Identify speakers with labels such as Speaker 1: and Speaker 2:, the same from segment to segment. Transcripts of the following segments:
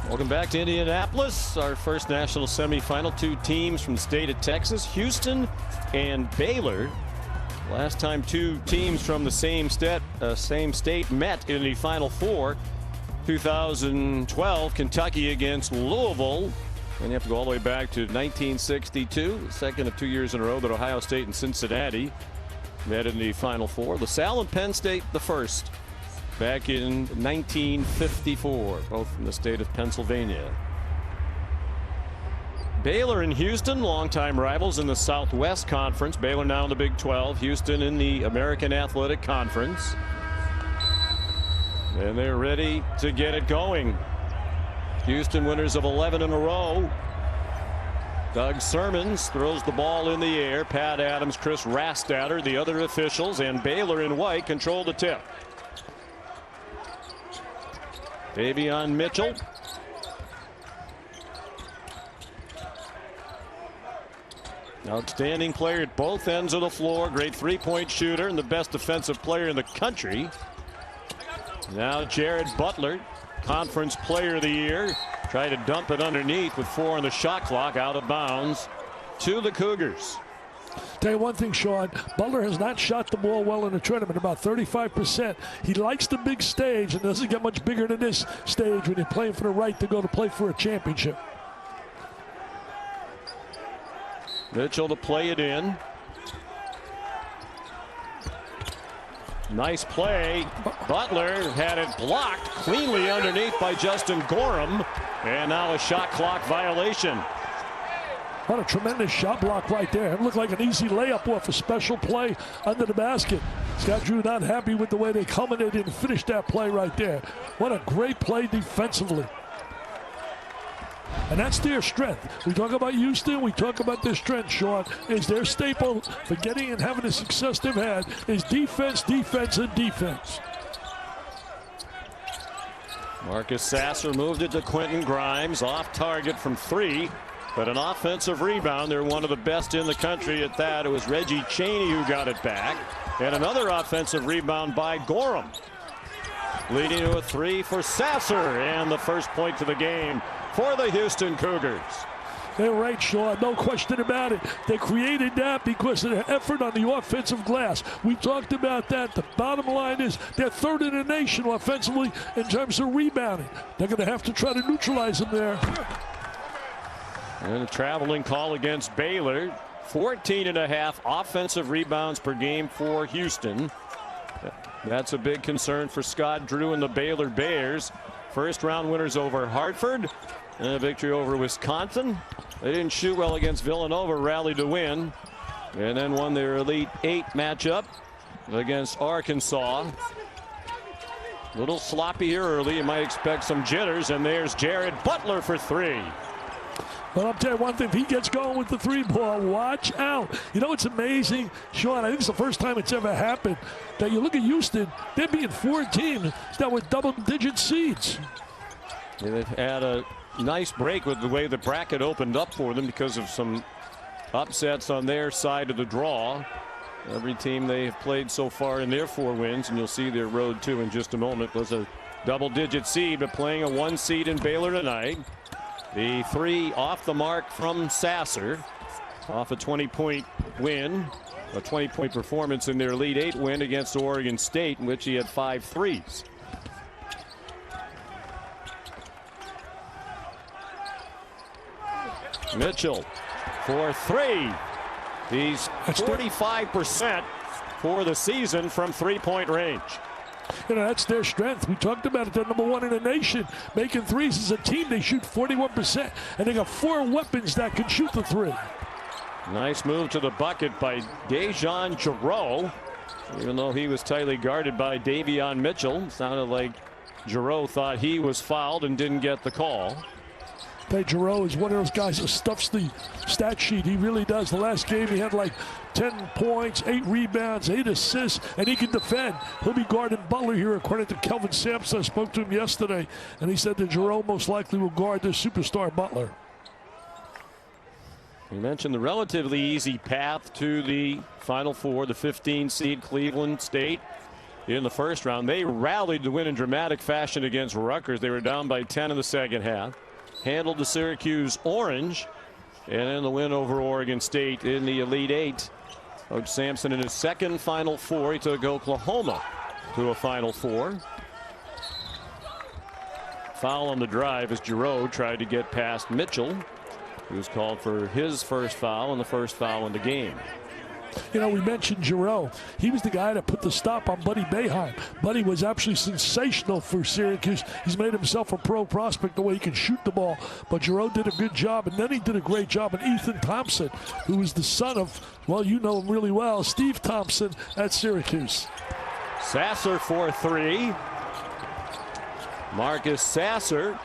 Speaker 1: Welcome back to Indianapolis. Our first national semifinal. Two teams from the state of Texas, Houston and Baylor. Last time two teams from the same state met in the Final Four. 2012, Kentucky against Louisville. And you have to go all the way back to 1962, the second of 2 years in a row that Ohio State and Cincinnati met in the Final Four. LaSalle and Penn State the first back in 1954, both from the state of Pennsylvania. Baylor and Houston, longtime rivals in the Southwest Conference. Baylor now in the Big 12, Houston in the American Athletic Conference. And they're ready to get it going. Houston winners of 11 in a row. Doug Sermons throws the ball in the air. Pat Adams, Chris Rastatter, the other officials, and Baylor in white control the tip. Davion Mitchell. Outstanding player at both ends of the floor. Great three-point shooter and the best defensive player in the country. Now Jared Butler, Conference Player of the Year. Tried to dump it underneath with 4 on the shot clock, out of bounds to the Cougars.
Speaker 2: Tell you one thing, Sean, Butler has not shot the ball well in the tournament, about 35%. He likes the big stage and doesn't get much bigger than this stage when you're playing for the right to go to play for a championship.
Speaker 1: Mitchell to play it in. Nice play. Butler had it blocked cleanly underneath by Justin Gorham. And now a shot clock violation.
Speaker 2: What a tremendous shot block right there. It looked like an easy layup off a special play under the basket. Scott Drew not happy with the way they culminated and finished that play right there. What a great play defensively. And that's their strength. We talk about Houston, we talk about their strength, Sean, is their staple for getting and having the success they've had is defense, defense, and defense.
Speaker 1: Marcus Sasser moved it to Quentin Grimes, off target from 3, but an offensive rebound. They're one of the best in the country at that. It was Reggie Chaney who got it back, and another offensive rebound by Gorham, leading to a 3 for Sasser, and the first point to the game for the Houston Cougars.
Speaker 2: They're right, Sean, no question about it. They created that because of their effort on the offensive glass. We talked about that. The bottom line is they're third in the nation offensively in terms of rebounding. They're going to have to try to neutralize them there.
Speaker 1: And a traveling call against Baylor. 14.5 offensive rebounds per game for Houston. That's a big concern for Scott Drew and the Baylor Bears. First round winners over Hartford and a victory over Wisconsin. They didn't shoot well against Villanova, rallied to win, and then won their Elite 8 matchup against Arkansas. A little sloppy here early. You might expect some jitters, and there's Jared Butler for 3.
Speaker 2: Well, I'll tell you one thing, if he gets going with the 3-ball, watch out. You know, it's amazing, Sean, I think it's the first time it's ever happened that you look at Houston, they're being 4 teams that were double-digit seeds.
Speaker 1: And they've had a nice break with the way the bracket opened up for them because of some upsets on their side of the draw. Every team they have played so far in their 4 wins, and you'll see their road to in just a moment, was a double-digit seed, but playing a 1 seed in Baylor tonight. The 3 off the mark from Sasser, off a 20-point win, a 20-point performance in their Elite 8 win against Oregon State, in which he had 5 threes. Mitchell for 3. He's 45% for the season from 3-point range.
Speaker 2: You know, that's their strength. We talked about it. They're number 1 in the nation. Making threes as a team, they shoot 41%. And they got 4 weapons that can shoot the 3.
Speaker 1: Nice move to the bucket by Dejan Giroux. Even though he was tightly guarded by Davion Mitchell. Sounded like Giroux thought he was fouled and didn't get the call.
Speaker 2: Giroux is one of those guys that stuffs the stat sheet. He really does. The last game he had like 10 points, 8 rebounds, 8 assists, and he can defend. He'll be guarding Butler here, according to Kelvin Sampson. I spoke to him yesterday, and he said that Giroux most likely will guard this superstar Butler.
Speaker 1: You mentioned the relatively easy path to the Final Four, the 15 seed Cleveland State in the first round. They rallied to win in dramatic fashion against Rutgers. They were down by 10 in the second half. Handled the Syracuse Orange. And then the win over Oregon State in the Elite Eight. Coach Sampson in his second Final Four. He took Oklahoma to a Final Four. Foul on the drive as Giroux tried to get past Mitchell, who was called for his first foul and the first foul in the game.
Speaker 2: You know, we mentioned Giroux. He was the guy that put the stop on Buddy Boeheim. Buddy was absolutely sensational for Syracuse. He's made himself a pro prospect the way he can shoot the ball. But Giroux did a good job, and then he did a great job. And Ethan Thompson, who is the son of, well, you know him really well, Steve Thompson at Syracuse.
Speaker 1: Sasser for three. Marcus Sasser,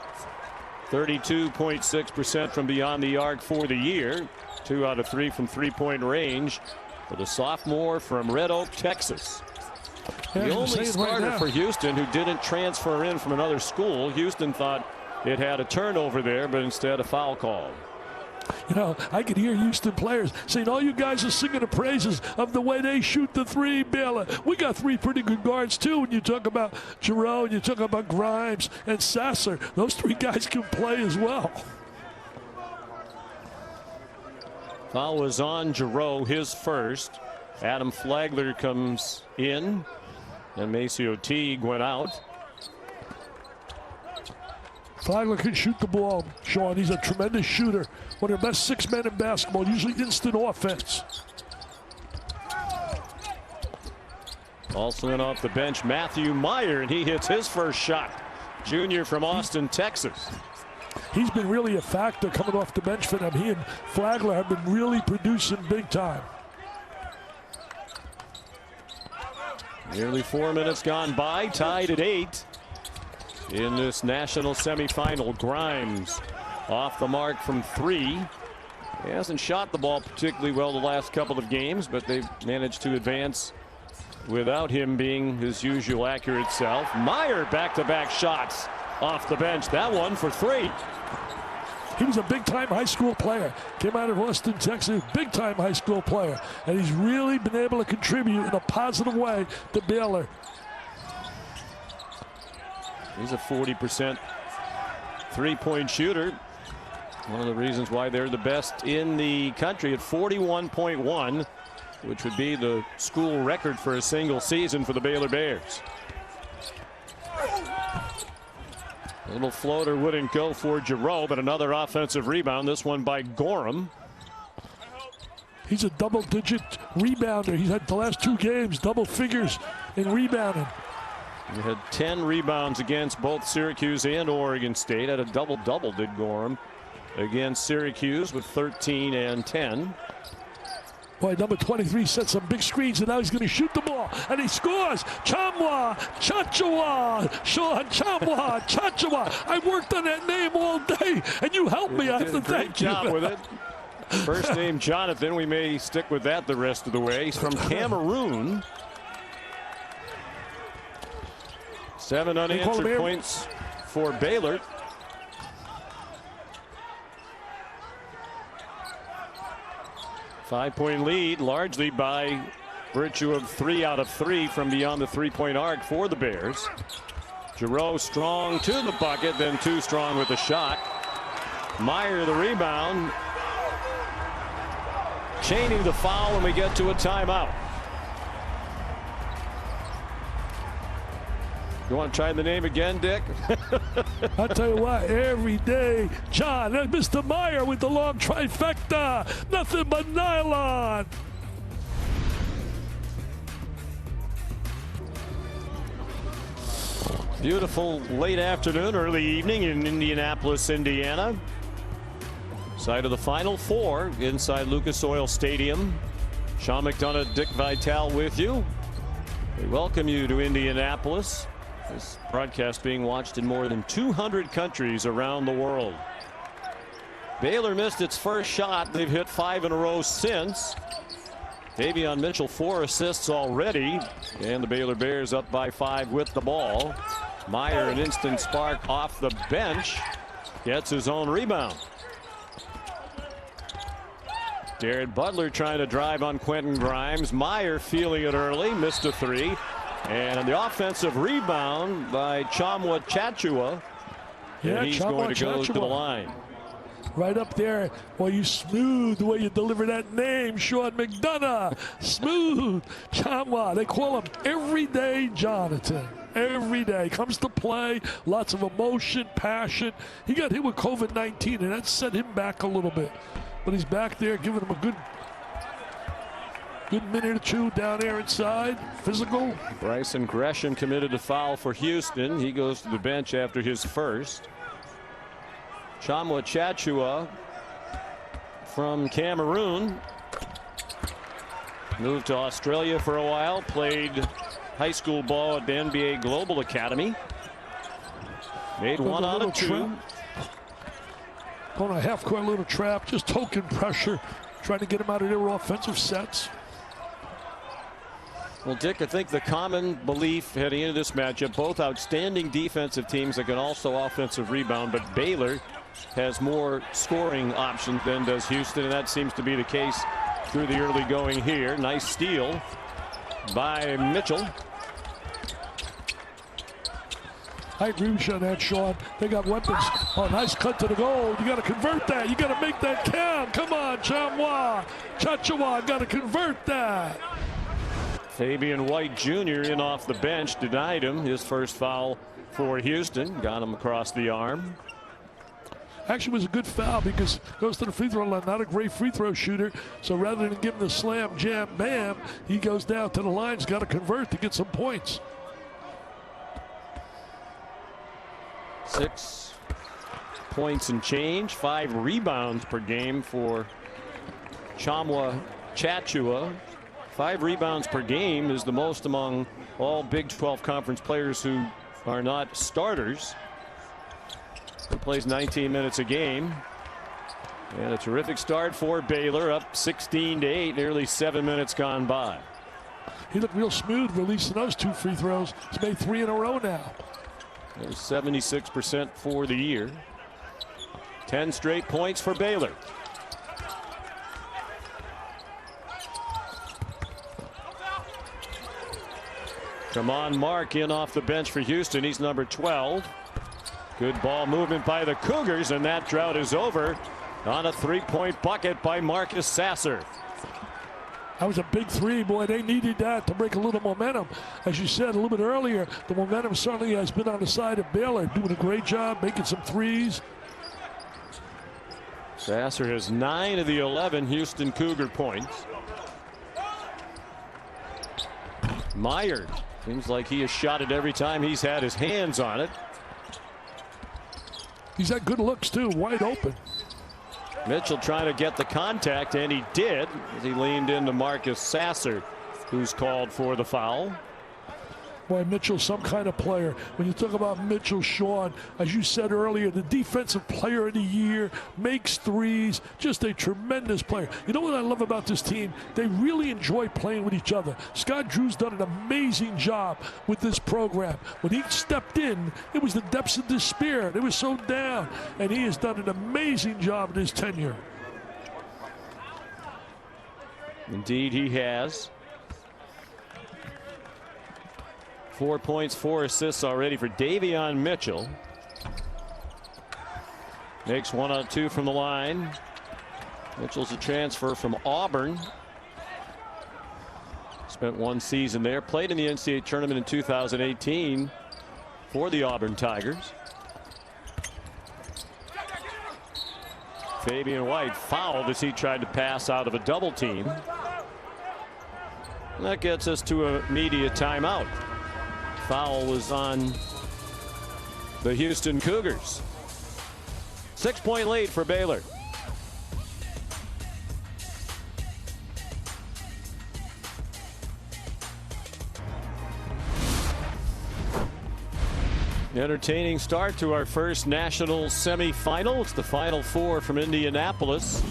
Speaker 1: 32.6% from beyond the arc for the year. 2 out of 3 from three-point range for the sophomore from Red Oak, Texas. The only starter for Houston who didn't transfer in from another school. Houston thought it had a turnover there, but instead a foul call.
Speaker 2: You know, I could hear Houston players saying, all you guys are singing the praises of the way they shoot the three, Baylor. We got 3 pretty good guards, too, when you talk about Giroux and you talk about Grimes and Sasser. Those 3 guys can play as well.
Speaker 1: Foul was on Giroux, his first. Adam Flagler comes in, and Maceo Teague went out.
Speaker 2: Flagler can shoot the ball, Sean. He's a tremendous shooter. One of the best 6 men in basketball, usually instant offense.
Speaker 1: Also in off the bench, Matthew Meyer, and he hits his first shot. Junior from Austin, Texas.
Speaker 2: He's been really a factor coming off the bench for them. He and Flagler have been really producing big time.
Speaker 1: Nearly 4 minutes gone by, tied at 8 in this national semifinal. Grimes off the mark from 3. He hasn't shot the ball particularly well the last couple of games, but they've managed to advance without him being his usual accurate self. Meyer back-to-back shots off the bench. That one for 3.
Speaker 2: He was a big-time high school player. Came out of Austin, Texas, big-time high school player. And he's really been able to contribute in a positive way to Baylor.
Speaker 1: He's a 40% three-point shooter. One of the reasons why they're the best in the country at 41.1, which would be the school record for a single season for the Baylor Bears. A little floater wouldn't go for Giroux, but another offensive rebound, this one by Gorham.
Speaker 2: He's a double-digit rebounder. He's had the last 2 games, double figures in rebounding.
Speaker 1: He had 10 rebounds against both Syracuse and Oregon State. Had a double-double, did Gorham, against Syracuse with 13 and 10.
Speaker 2: Boy, number 23 set some big screens, and now he's going to shoot the ball, and he scores. Chamwa, Chachawa, Sean Chamwa, Chachawa. I worked on that name all day, and you helped me. I have to thank you.
Speaker 1: Great job with it. First name Jonathan. We may stick with that the rest of the way. He's from Cameroon. 7 unanswered points for Baylor. Five-point lead, largely by virtue of 3 out of 3 from beyond the three-point arc for the Bears. Giroux strong to the bucket, then too strong with the shot. Meyer the rebound. Chaney the foul, and we get to a timeout. You want to try the name again, Dick?
Speaker 2: I'll tell you what, every day, John, and Mr. Meyer with the long trifecta. Nothing but nylon.
Speaker 1: Beautiful late afternoon, early evening in Indianapolis, Indiana. Site of the Final Four inside Lucas Oil Stadium. Sean McDonough, Dick Vitale with you. We welcome you to Indianapolis. This broadcast being watched in more than 200 countries around the world. Baylor missed its first shot. They've hit 5 in a row since. Davion Mitchell 4 assists already, and the Baylor Bears up by 5 with the ball. Meyer, an instant spark off the bench, gets his own rebound. Jared Butler trying to drive on Quentin Grimes. Meyer feeling it early, missed a 3. And on the offensive rebound by Chamwa Chachua.
Speaker 2: Yeah,
Speaker 1: and he's going to go to the line.
Speaker 2: Right up there. Well, you smooth the way you deliver that name, Sean McDonough. Smooth. Chamwa. They call him Everyday Jonathan. Every day. Comes to play. Lots of emotion, passion. He got hit with COVID-19, and that set him back a little bit. But he's back there giving him a good minute or two down there inside. Physical.
Speaker 1: Bryson Gresham committed a foul for Houston. He goes to the bench after his first. Chamwa Chachua from Cameroon. Moved to Australia for a while. Played high school ball at the NBA Global Academy. Made one out of two.
Speaker 2: On a half-court little trap. Just token pressure. Trying to get him out of their offensive sets.
Speaker 1: Well, Dick, I think the common belief heading into this matchup, both outstanding defensive teams that can also offensive rebound, but Baylor has more scoring options than does Houston, and that seems to be the case through the early going here. Nice steal by Mitchell.
Speaker 2: I agree with you on that, Sean. They got weapons. Oh, nice cut to the goal. You got to convert that. You got to make that count. Come on, Chamwa Chachua, got to convert that.
Speaker 1: Fabian White Jr. in off the bench, denied him his first foul for Houston. Got him across the arm.
Speaker 2: Actually, was a good foul because goes to the free throw line. Not a great free throw shooter. So rather than give him the slam, jam, bam, he goes down to the line. He's got to convert to get some points.
Speaker 1: 6 points and change. 5 rebounds per game for Chamwa Chachua. 5 rebounds per game is the most among all Big 12 conference players who are not starters. He plays 19 minutes a game. And a terrific start for Baylor, up 16-8, nearly 7 minutes gone by.
Speaker 2: He looked real smooth releasing those 2 free throws. He's made 3 in a row now.
Speaker 1: There's 76% for the year. 10 straight points for Baylor. Come on, Mark in off the bench for Houston. He's number 12. Good ball movement by the Cougars, and that drought is over on a 3-point bucket by Marcus Sasser.
Speaker 2: That was a big 3, boy. They needed that to break a little momentum. As you said a little bit earlier, the momentum certainly has been on the side of Baylor, doing a great job making some threes.
Speaker 1: Sasser has 9 of the 11 Houston Cougar points. Meyer seems like he has shot it every time he's had his hands on it.
Speaker 2: He's had good looks too, wide open.
Speaker 1: Mitchell trying to get the contact, and he did as he leaned into Marcus Sasser, who's called for the foul.
Speaker 2: Boy, Mitchell's some kind of player. When you talk about Mitchell, Sean, as you said earlier, the defensive player of the year, makes threes, just a tremendous player. You know what I love about this team? They really enjoy playing with each other. Scott Drew's done an amazing job with this program. When he stepped in, it was the depths of despair. They were so down, and he has done an amazing job in his tenure.
Speaker 1: Indeed, he has. 4 points, 4 assists already for Davion Mitchell. Makes 1 out of 2 from the line. Mitchell's a transfer from Auburn. Spent 1 season there. Played in the NCAA tournament in 2018 for the Auburn Tigers. Fabian White fouled as he tried to pass out of a double team. And that gets us to a media timeout. Foul was on the Houston Cougars. 6-point lead for Baylor. Entertaining start to our first national semifinal. It's the Final Four from Indianapolis.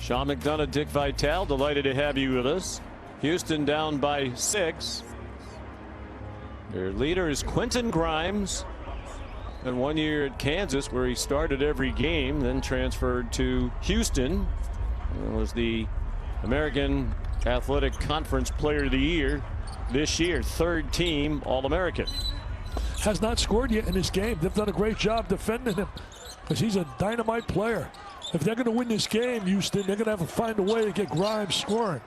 Speaker 1: Sean McDonough, Dick Vitale, delighted to have you with us. Houston down by 6. Their leader is Quentin Grimes. And 1 year at Kansas, where he started every game, then transferred to Houston. And was the American Athletic Conference Player of the Year this year, third team All-American.
Speaker 2: Has not scored yet in this game. They've done a great job defending him because he's a dynamite player. If they're going to win this game, Houston, they're going to have to find a way to get Grimes scoring.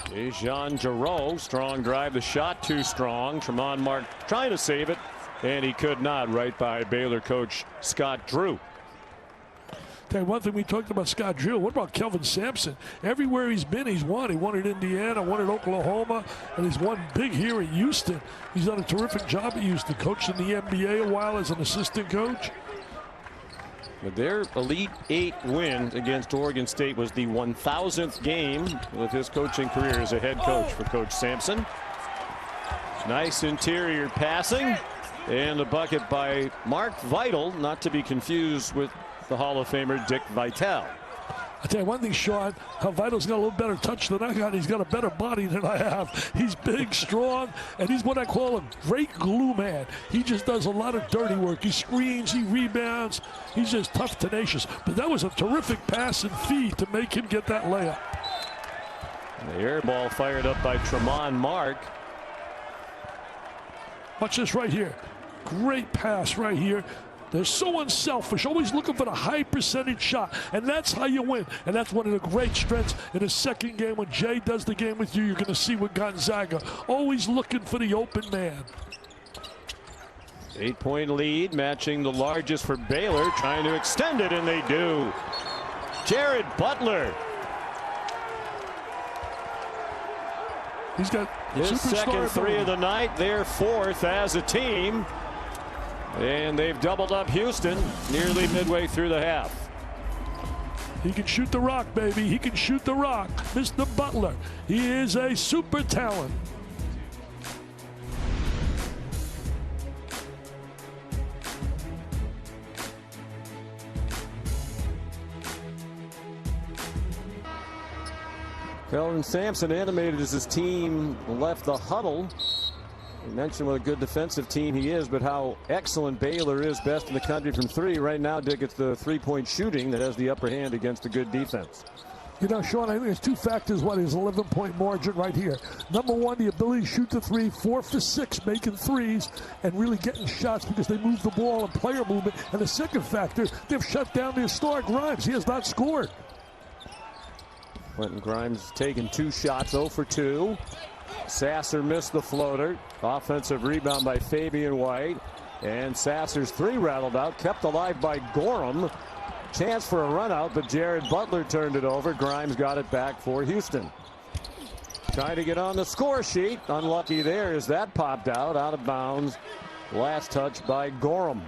Speaker 1: Dejan Giroux, strong drive. The shot too strong. Tremont Mark trying to save it, and he could not, right by Baylor coach Scott Drew.
Speaker 2: Tell you one thing, we talked about Scott Drew. What about Kelvin Sampson? Everywhere he's been, he's won. He won at Indiana, won at Oklahoma, and he's won big here at Houston. He's done a terrific job at Houston. Coached in the NBA a while as an assistant coach.
Speaker 1: But their Elite Eight win against Oregon State was the 1,000th game of his coaching career as a head coach for Coach Sampson. Nice interior passing, and the bucket by Mark Vital, not to be confused with the Hall of Famer Dick Vitale.
Speaker 2: I tell you one thing, Sean, how Vital's got a little better touch than I got. He's got a better body than I have. He's big, strong, and he's what I call a great glue man. He just does a lot of dirty work. He screens, he rebounds. He's just tough, tenacious. But that was a terrific pass and feed to make him get that layup.
Speaker 1: The air ball fired up by Tremont Mark.
Speaker 2: Watch this right here. Great pass right here. They're so unselfish, always looking for the high percentage shot, and that's how you win. And that's one of the great strengths in the second game. When Jay does the game with you, you're going to see with Gonzaga, always looking for the open man.
Speaker 1: 8-point lead, matching the largest for Baylor, trying to extend it, and they do. Jared Butler.
Speaker 2: He's got
Speaker 1: his second three of the night, their fourth as a team. And they've doubled up Houston nearly midway through the half.
Speaker 2: He can shoot the rock, baby. He can shoot the rock. Mr. Butler. He is a super talent.
Speaker 1: Kelvin Sampson animated as his team left the huddle. We mentioned what a good defensive team he is, but how excellent Baylor is, best in the country from three. Right now, Dick, it's the three-point shooting that has the upper hand against a good defense.
Speaker 2: You know, Sean, I think there's two factors. What is 11-point margin right here? Number one, the ability to shoot the three, 4 for 6, making threes, and really getting shots because they move the ball and player movement. And the second factor, they've shut down their star Grimes. He has not scored.
Speaker 1: Quentin Grimes taking 2 shots, 0 for 2. Sasser missed the floater. Offensive rebound by Fabian White. And Sasser's 3 rattled out, kept alive by Gorham. Chance for a run out, but Jared Butler turned it over. Grimes got it back for Houston. Trying to get on the score sheet. Unlucky there as that popped out of bounds. Last touch by Gorham.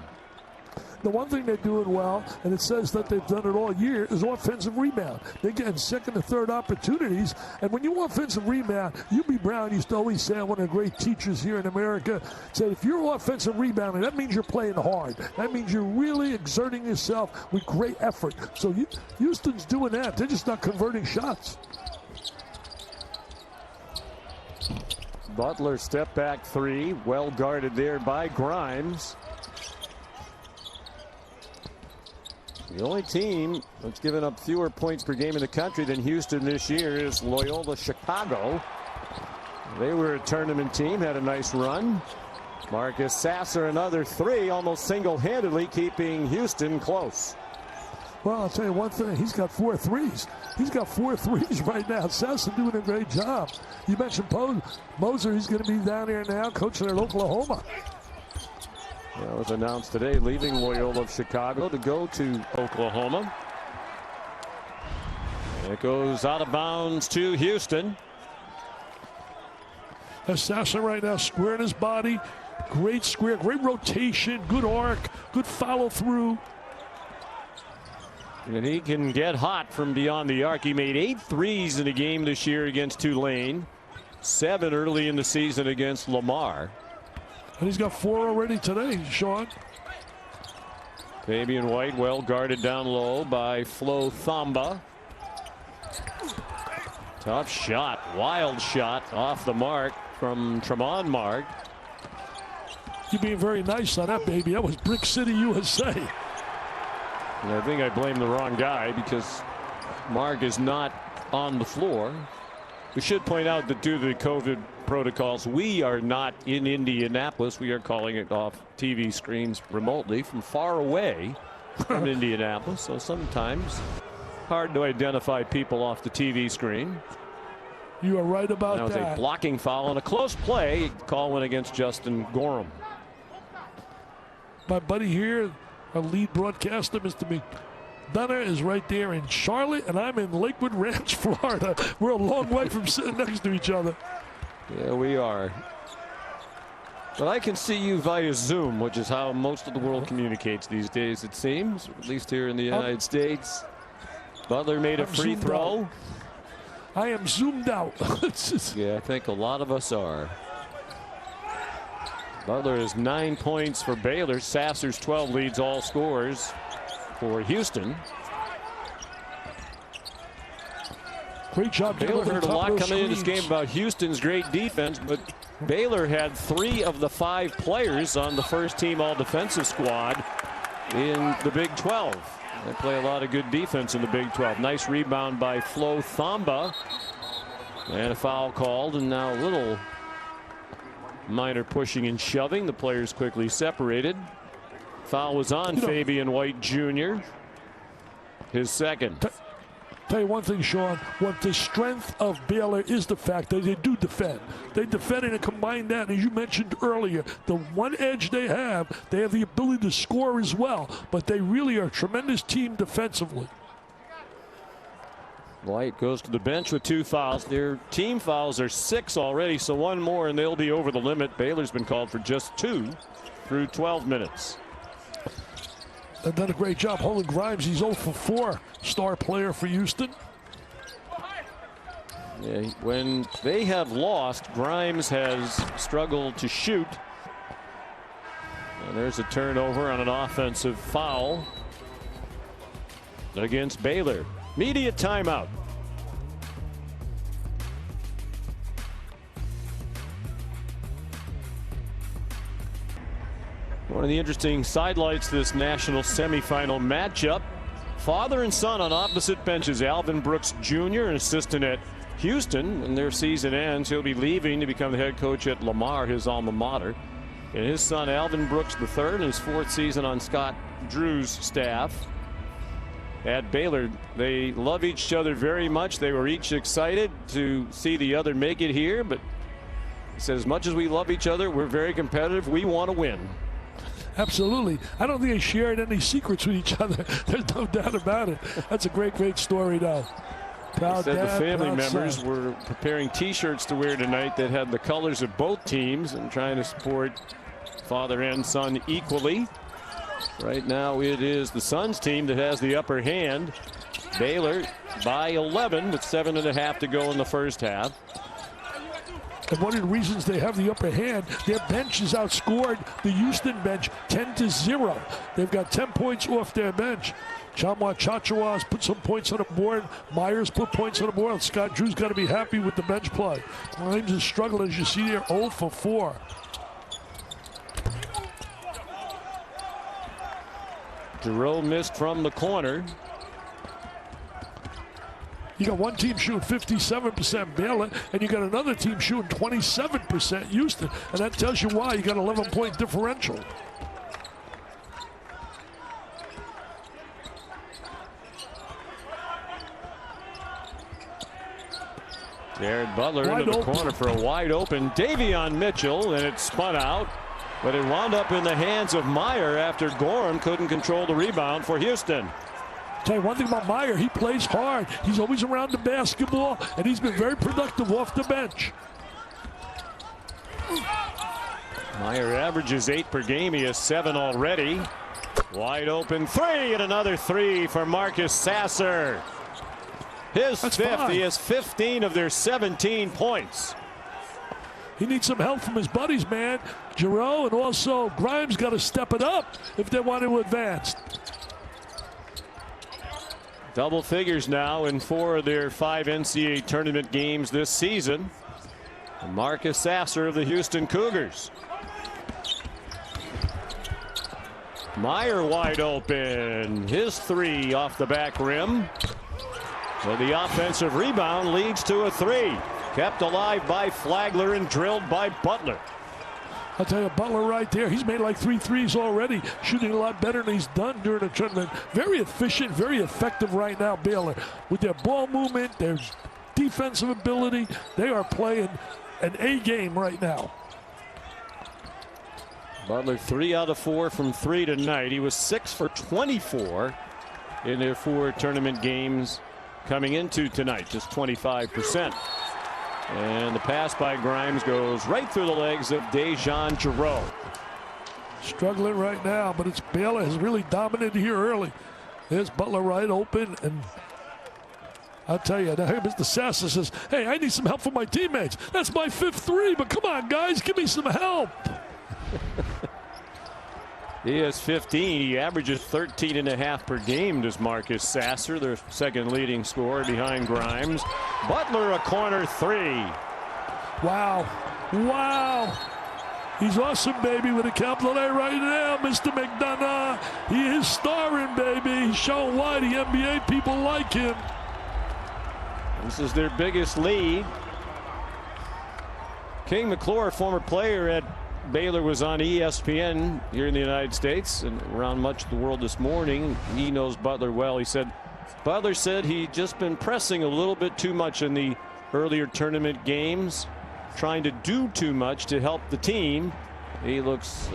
Speaker 2: The one thing they're doing well, and it says that they've done it all year, is offensive rebound. They're getting second and third opportunities. And when you offensive rebound, U.B. Brown used to always say, one of the great teachers here in America, said if you're offensive rebounding, that means you're playing hard. That means you're really exerting yourself with great effort. So Houston's doing that. They're just not converting shots.
Speaker 1: Butler step back 3, well guarded there by Grimes. The only team that's given up fewer points per game in the country than Houston this year is Loyola Chicago. They were a tournament team, had a nice run. Marcus Sasser, another 3, almost single-handedly keeping Houston close.
Speaker 2: Well, I'll tell you one thing. He's got 4 threes. He's got 4 threes right now. Sasser doing a great job. You mentioned Moser. He's going to be down here now coaching at Oklahoma.
Speaker 1: That was announced today, leaving Loyola of Chicago to go to Oklahoma. And it goes out of bounds to Houston.
Speaker 2: Sasser right now squaring his body. Great square, great rotation, good arc, good follow through.
Speaker 1: And he can get hot from beyond the arc. He made 8 threes in a game this year against Tulane. 7 early in the season against Lamar.
Speaker 2: And he's got 4 already today, Sean.
Speaker 1: Fabian White well guarded down low by Flo Thamba. Tough shot, wild shot off the mark from Tremont Mark.
Speaker 2: You're being very nice on that, baby. That was Brick City, USA.
Speaker 1: And I think I blame the wrong guy because Mark is not on the floor. We should point out that due to the COVID protocols, we are not in Indianapolis. We are calling it off TV screens remotely from far away from Indianapolis. So sometimes hard to identify people off the TV screen.
Speaker 2: You are right about that.
Speaker 1: That was a blocking foul and a close play. Call went against Justin Gorham.
Speaker 2: My buddy here, our lead broadcaster, Mr. McDonough, is right there in Charlotte, and I'm in Lakewood Ranch, Florida. We're a long way from sitting next to each other.
Speaker 1: Yeah, we are. But I can see you via Zoom, which is how most of the world communicates these days, it seems, at least here in the United States. Butler made a free throw.
Speaker 2: I am zoomed out.
Speaker 1: Yeah, I think a lot of us are. Butler has 9 points for Baylor. Sasser's 12 leads all scores for Houston.
Speaker 2: Great job.
Speaker 1: Baylor heard a lot coming into this game about Houston's great defense, but Baylor had 3 of the 5 players on the first team all defensive squad in the Big 12. They play a lot of good defense in the Big 12. Nice rebound by Flo Thamba. And a foul called, and now a little minor pushing and shoving. The players quickly separated. Foul was on Fabian White Jr. His second.
Speaker 2: Tell you one thing, Sean, what the strength of Baylor is the fact that they do defend. They defend and combine that, as you mentioned earlier, the one edge they have the ability to score as well, but they really are a tremendous team defensively.
Speaker 1: White goes to the bench with 2 fouls. Their team fouls are 6 already, so 1 more and they'll be over the limit. Baylor's been called for just 2 through 12 minutes.
Speaker 2: They've done a great job holding Grimes. He's 0 for 4, star player for Houston.
Speaker 1: Yeah, when they have lost, Grimes has struggled to shoot. And there's a turnover on an offensive foul against Baylor. Media timeout. One of the interesting sidelights to this national semifinal matchup. Father and son on opposite benches. Alvin Brooks Jr., an assistant at Houston. When their season ends, he'll be leaving to become the head coach at Lamar, his alma mater. And his son, Alvin Brooks III, in his 4th season on Scott Drew's staff at Baylor. They love each other very much. They were each excited to see the other make it here. But he said, as much as we love each other, we're very competitive. We want to win.
Speaker 2: Absolutely. I don't think they shared any secrets with each other. There's no doubt about it. That's a great, great story, though. Proud
Speaker 1: said
Speaker 2: dad,
Speaker 1: the family
Speaker 2: proud
Speaker 1: members
Speaker 2: son.
Speaker 1: were preparing T-shirts to wear tonight that had the colors of both teams and trying to support father and son equally. Right now it is the Suns team that has the upper hand. Baylor by 11 with 7.5 to go in the first half.
Speaker 2: And one of the reasons they have the upper hand, their bench has outscored the Houston bench 10-0. They've got 10 points off their bench. Chamwa Chachawa's put some points on the board. Myers put points on the board. Scott Drew's got to be happy with the bench play. Grimes is struggling, as you see there, 0 for 4.
Speaker 1: Giroux missed from the corner.
Speaker 2: You got one team shooting 57% Baylor, and you got another team shooting 27% Houston, and that tells you why. You got 11-point differential.
Speaker 1: Jared Butler into the corner for a wide open Davion Mitchell, and it spun out, but it wound up in the hands of Meyer after Gorham couldn't control the rebound for Houston.
Speaker 2: Tell you one thing about Meyer, he plays hard. He's always around the basketball, and he's been very productive off the bench.
Speaker 1: Meyer averages 8 per game. He has 7 already. Wide open 3, and another 3 for Marcus Sasser. His
Speaker 2: That's
Speaker 1: 5th.
Speaker 2: fine.
Speaker 1: He has 15 of their 17 points.
Speaker 2: He needs some help from his buddies, man. Giroux and also Grimes got to step it up if they want to advance.
Speaker 1: Double figures now in 4 of their 5 NCAA tournament games this season. And Marcus Sasser of the Houston Cougars. Meyer wide open. His 3 off the back rim. So the offensive rebound leads to a three. Kept alive by Flagler and drilled by Butler.
Speaker 2: I'll tell you, Butler right there, he's made like 3 threes already, shooting a lot better than he's done during the tournament. Very efficient, very effective right now, Baylor. With their ball movement, their defensive ability, they are playing an A game right now.
Speaker 1: Butler 3 out of 4 from 3 tonight. He was 6 for 24 in their 4 tournament games coming into tonight, just 25%. And the pass by Grimes goes right through the legs of Dejan Giroux.
Speaker 2: Struggling right now, but it's Baylor has really dominated here early. There's Butler right open, and I'll tell you, now here Mr. Sasser says, hey, I need some help from my teammates. That's my 5th three, but come on, guys, give me some help.
Speaker 1: He has 15. He averages 13.5 per game, does Marcus Sasser, their second leading scorer behind Grimes. Butler a corner 3.
Speaker 2: Wow. Wow. He's awesome, baby, with a capital A right now, Mr. McDonough. He is starring, baby. He's showing why the NBA people like him.
Speaker 1: This is their biggest lead. King McClure, former player at Baylor, was on ESPN here in the United States and around much of the world this morning. He knows Butler well. He said Butler said he'd just been pressing a little bit too much in the earlier tournament games, trying to do too much to help the team. He looks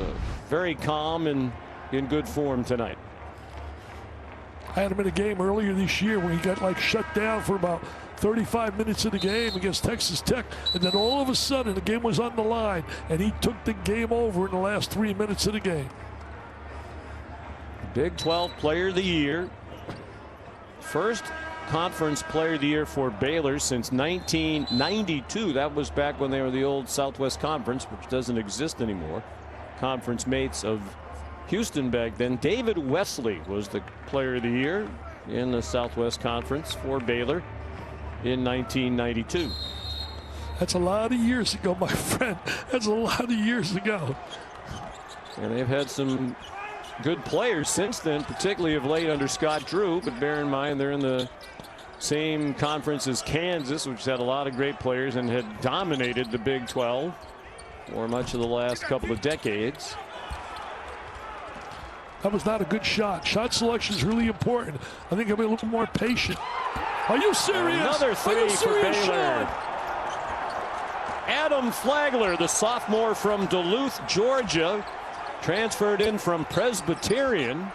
Speaker 1: very calm and in good form tonight.
Speaker 2: I had him in a game earlier this year where he got like shut down for about 35 minutes of the game against Texas Tech, and then all of a sudden the game was on the line and he took the game over in the last 3 minutes of the game.
Speaker 1: Big 12 player of the year. First conference player of the year for Baylor since 1992. That was back when they were the old Southwest Conference, which doesn't exist anymore. Conference mates of Houston back then. David Wesley was the player of the year in the Southwest Conference for Baylor in 1992.
Speaker 2: That's a lot of years ago, my friend. That's a lot of years ago.
Speaker 1: And they've had some good players since then, particularly of late under Scott Drew. But bear in mind, they're in the same conference as Kansas, which had a lot of great players and had dominated the Big 12 for much of the last couple of decades.
Speaker 2: That was not a good shot. Shot selection is really important. I think I'll be a little more patient. Are you serious?
Speaker 1: Another 3 for Baylor.
Speaker 2: Shot?
Speaker 1: Adam Flagler, the sophomore from Duluth, Georgia, transferred in from Presbyterian.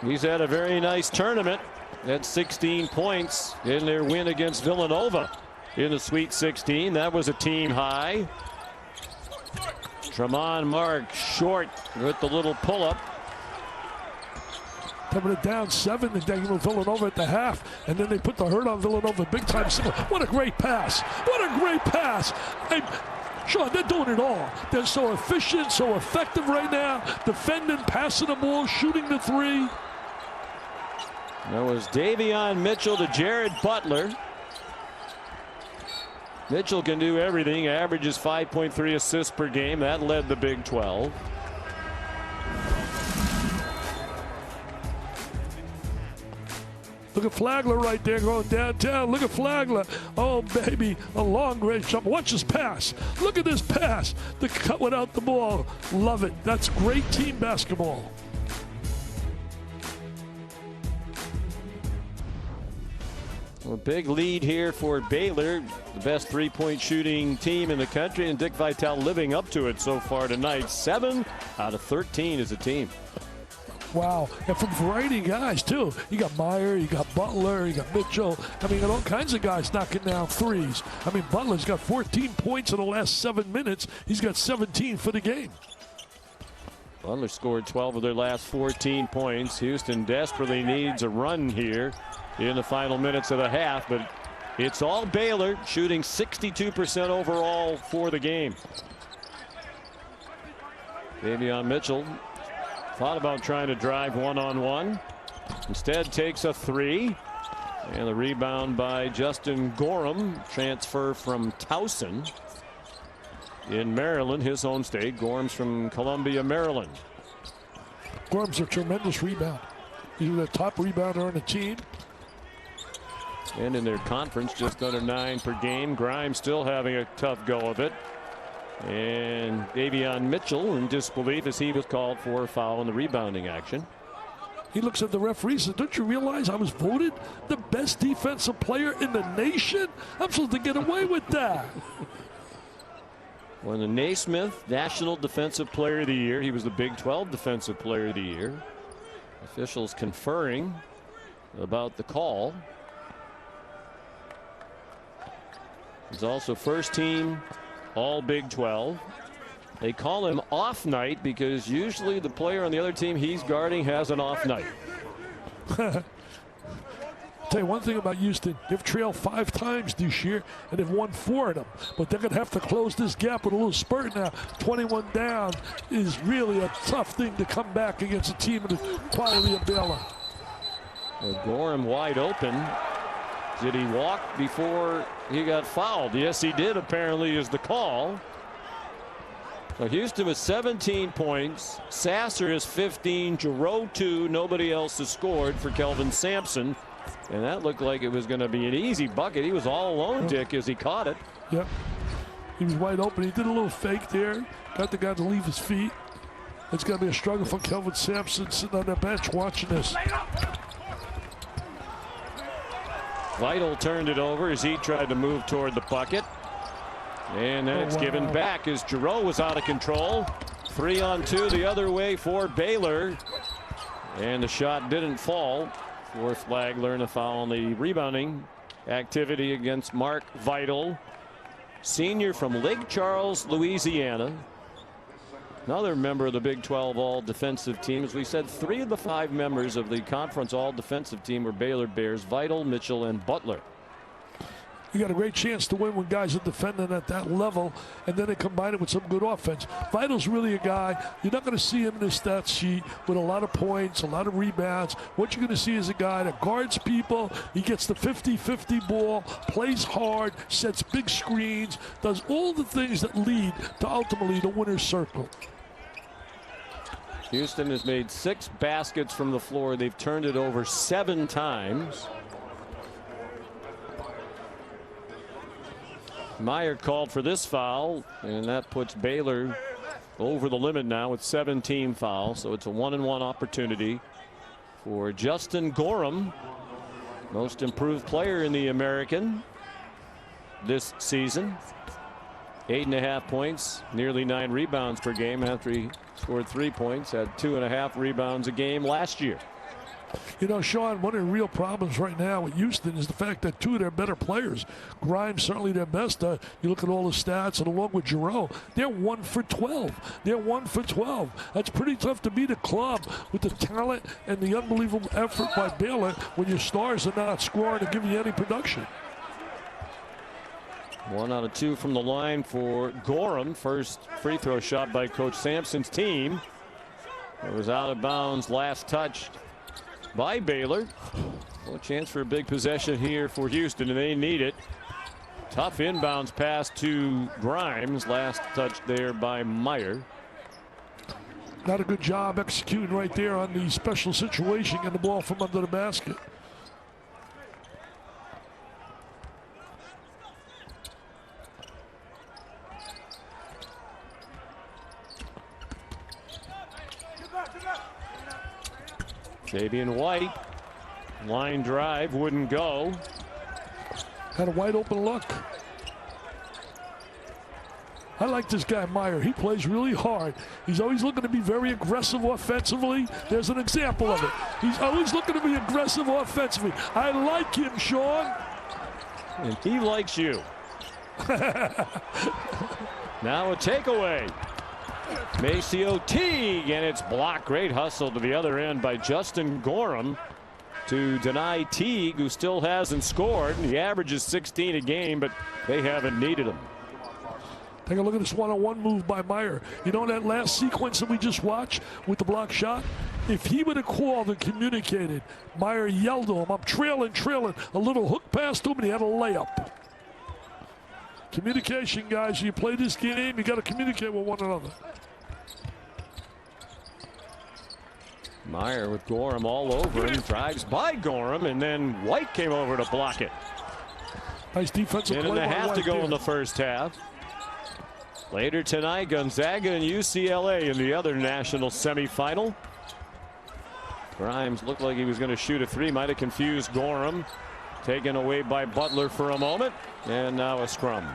Speaker 1: He's had a very nice tournament. Had 16 points in their win against Villanova in the Sweet 16. That was a team high. Tremont Mark short with the little pull-up.
Speaker 2: Coming down 7 and then with Villanova at the half, and then they put the hurt on Villanova big time. What a great pass! What a great pass! Hey, Sean, they're doing it all. They're so efficient, so effective right now. Defending, passing the ball, shooting the 3.
Speaker 1: That was Davion Mitchell to Jared Butler. Mitchell can do everything. Averages 5.3 assists per game. That led the Big 12.
Speaker 2: Look at Flagler right there going downtown. Look at Flagler. Oh, baby, a long range jump. Watch this pass. Look at this pass. The cut without the ball. Love it. That's great team basketball.
Speaker 1: A big lead here for Baylor, the best three-point shooting team in the country, and Dick Vitale living up to it so far tonight. 7 out of 13 as a team.
Speaker 2: Wow, and from a variety of guys, too. You got Meyer, you got Butler, you got Mitchell. I mean, you got all kinds of guys knocking down threes. I mean, Butler's got 14 points in the last 7 minutes. He's got 17 for the game.
Speaker 1: Butler scored 12 of their last 14 points. Houston desperately needs a run here in the final minutes of the half, but it's all Baylor, shooting 62% overall for the game. Davion Mitchell thought about trying to drive one-on-one. Instead takes a 3. And the rebound by Justin Gorham, transfer from Towson in Maryland, his home state. Gorham's from Columbia, Maryland.
Speaker 2: Gorham's a tremendous rebound. He's the top rebounder on the team.
Speaker 1: And in their conference, just under 9 per game. Grimes still having a tough go of it. And Davion Mitchell in disbelief as he was called for a foul in the rebounding action.
Speaker 2: He looks at the referee and says, don't you realize I was voted the best defensive player in the nation? I'm supposed to get away with that.
Speaker 1: Won the Naismith National Defensive Player of the Year. He was the Big 12 Defensive Player of the Year. Officials conferring about the call. He's also first team All Big 12. They call him off night because usually the player on the other team he's guarding has an off night.
Speaker 2: Tell you one thing about Houston, they've trailed 5 times this year and they've won 4 of them. But they're going to have to close this gap with a little spurt now. 21 down is really a tough thing to come back against a team of the quality of Baylor.
Speaker 1: Gorham wide open. Did he walk before he got fouled? Yes, he did, apparently, is the call. So Houston with 17 points. Sasser has 15. Giroux 2. Nobody else has scored for Kelvin Sampson. And that looked like it was going to be an easy bucket. He was all alone, Dick, as he caught it.
Speaker 2: Yep. He was wide open. He did a little fake there. Got the guy to leave his feet. It's going to be a struggle for Kelvin Sampson sitting on the bench watching this.
Speaker 1: Vital turned it over as he tried to move toward the bucket. And then it's given back as Giroux was out of control. 3-on-2 the other way for Baylor. And the shot didn't fall. Fourth Flagler and a foul on the rebounding activity against Mark Vital. Senior from Lake Charles, Louisiana. Another member of the Big 12 All Defensive Team. As we said, 3 of the 5 members of the conference All Defensive Team were Baylor Bears: Vital, Mitchell, and Butler.
Speaker 2: You got a great chance to win when guys are defending at that level, and then they combine it with some good offense. Vital's really a guy, you're not going to see him in the stat sheet with a lot of points, a lot of rebounds. What you're going to see is a guy that guards people. He gets the 50-50 ball, plays hard, sets big screens, does all the things that lead to ultimately the winner's circle.
Speaker 1: Houston has made 6 baskets from the floor. They've turned it over 7 times. Meyer called for this foul, and that puts Baylor over the limit now with 17 fouls. So it's a 1-and-1 opportunity for Justin Gorham, most improved player in the American this season. 8.5 points, nearly 9 rebounds per game after he scored 3 points, had 2.5 rebounds a game last year.
Speaker 2: You know, Sean, one of the real problems right now with Houston is the fact that 2 of their better players, Grimes certainly their best. You look at all the stats, and along with Giroux, they're 1 for 12. They're 1 for 12. That's pretty tough to beat a club with the talent and the unbelievable effort by Baylor when your stars are not scoring and giving you any production.
Speaker 1: 1 out of 2 from the line for Gorham. First free throw shot by Coach Sampson's team. It was out of bounds, last touched by Baylor. Well, a chance for a big possession here for Houston, and they need it. Tough inbounds pass to Grimes. Last touch there by Meyer.
Speaker 2: Not a good job executing right there on the special situation, getting the ball from under the basket.
Speaker 1: Davian White, line drive, wouldn't go.
Speaker 2: Had a wide open look. I like this guy Meyer. He plays really hard. He's always looking to be very aggressive offensively. There's an example of it. He's always looking to be aggressive offensively. I like him, Sean.
Speaker 1: And he likes you. Now a takeaway. Maceo Teague, and it's blocked. Great hustle to the other end by Justin Gorham to deny Teague, who still hasn't scored. He averages 16 a game, but they haven't needed him.
Speaker 2: Take a look at this one-on-one move by Meyer. You know that last sequence that we just watched with the block shot? If he would have called and communicated, Meyer yelled to him, I'm trailing. A little hook pass to him, and he had a layup. Communication, guys. You play this game, you got to communicate with one another.
Speaker 1: Meyer with Gorham all over him, drives by Gorham, and then White came over to block it.
Speaker 2: Nice defensive play.
Speaker 1: 10.5 to go in the first half. Later tonight, Gonzaga and UCLA in the other national semifinal. Grimes looked like he was going to shoot a three. Might have confused Gorham. Taken away by Butler for a moment. And now a scrum.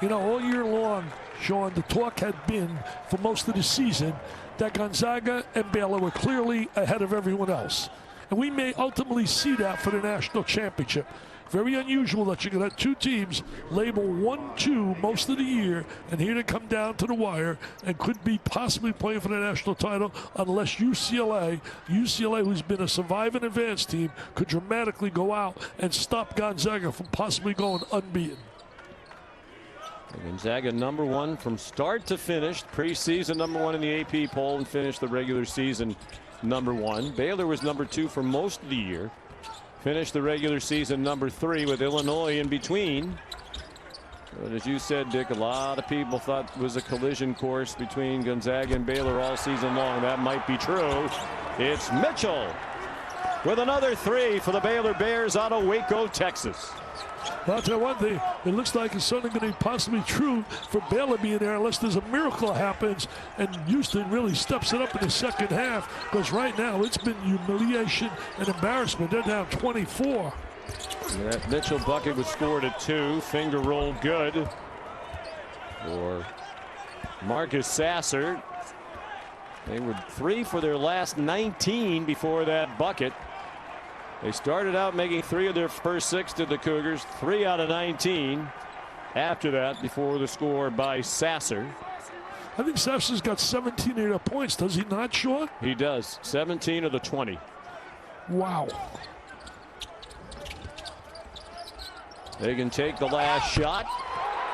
Speaker 2: You know, all year long, Sean, the talk had been for most of the season that Gonzaga and Baylor were clearly ahead of everyone else. And we may ultimately see that for the national championship. Very unusual that you're going to have two teams label 1-2 most of the year, and here they come down to the wire and could be possibly playing for the national title unless UCLA, who's been a survive and advance team, could dramatically go out and stop Gonzaga from possibly going unbeaten.
Speaker 1: Gonzaga #1 from start to finish. Preseason #1 in the AP poll and finished the regular season #1. Baylor was #2 for most of the year. Finished the regular season #3 with Illinois in between. But as you said, Dick, a lot of people thought it was a collision course between Gonzaga and Baylor all season long. That might be true. It's Mitchell with another three for the Baylor Bears out of Waco, Texas.
Speaker 2: Well, I'll tell you one thing, it looks like it's something going to be possibly true for Baylor being there unless there's a miracle happens and Houston really steps it up in the second half, because right now it's been humiliation and embarrassment. They're down 24.
Speaker 1: That Mitchell bucket was scored at 2. Finger roll good for Marcus Sasser. They were 3 for their last 19 before that bucket. They started out making 3 of their first 6 to the Cougars, 3 out of 19 after that before the score by Sasser.
Speaker 2: I think Sasser's got 17 of their points, does he not, Sean?
Speaker 1: He does. 17 of the 20.
Speaker 2: Wow.
Speaker 1: They can take the last shot.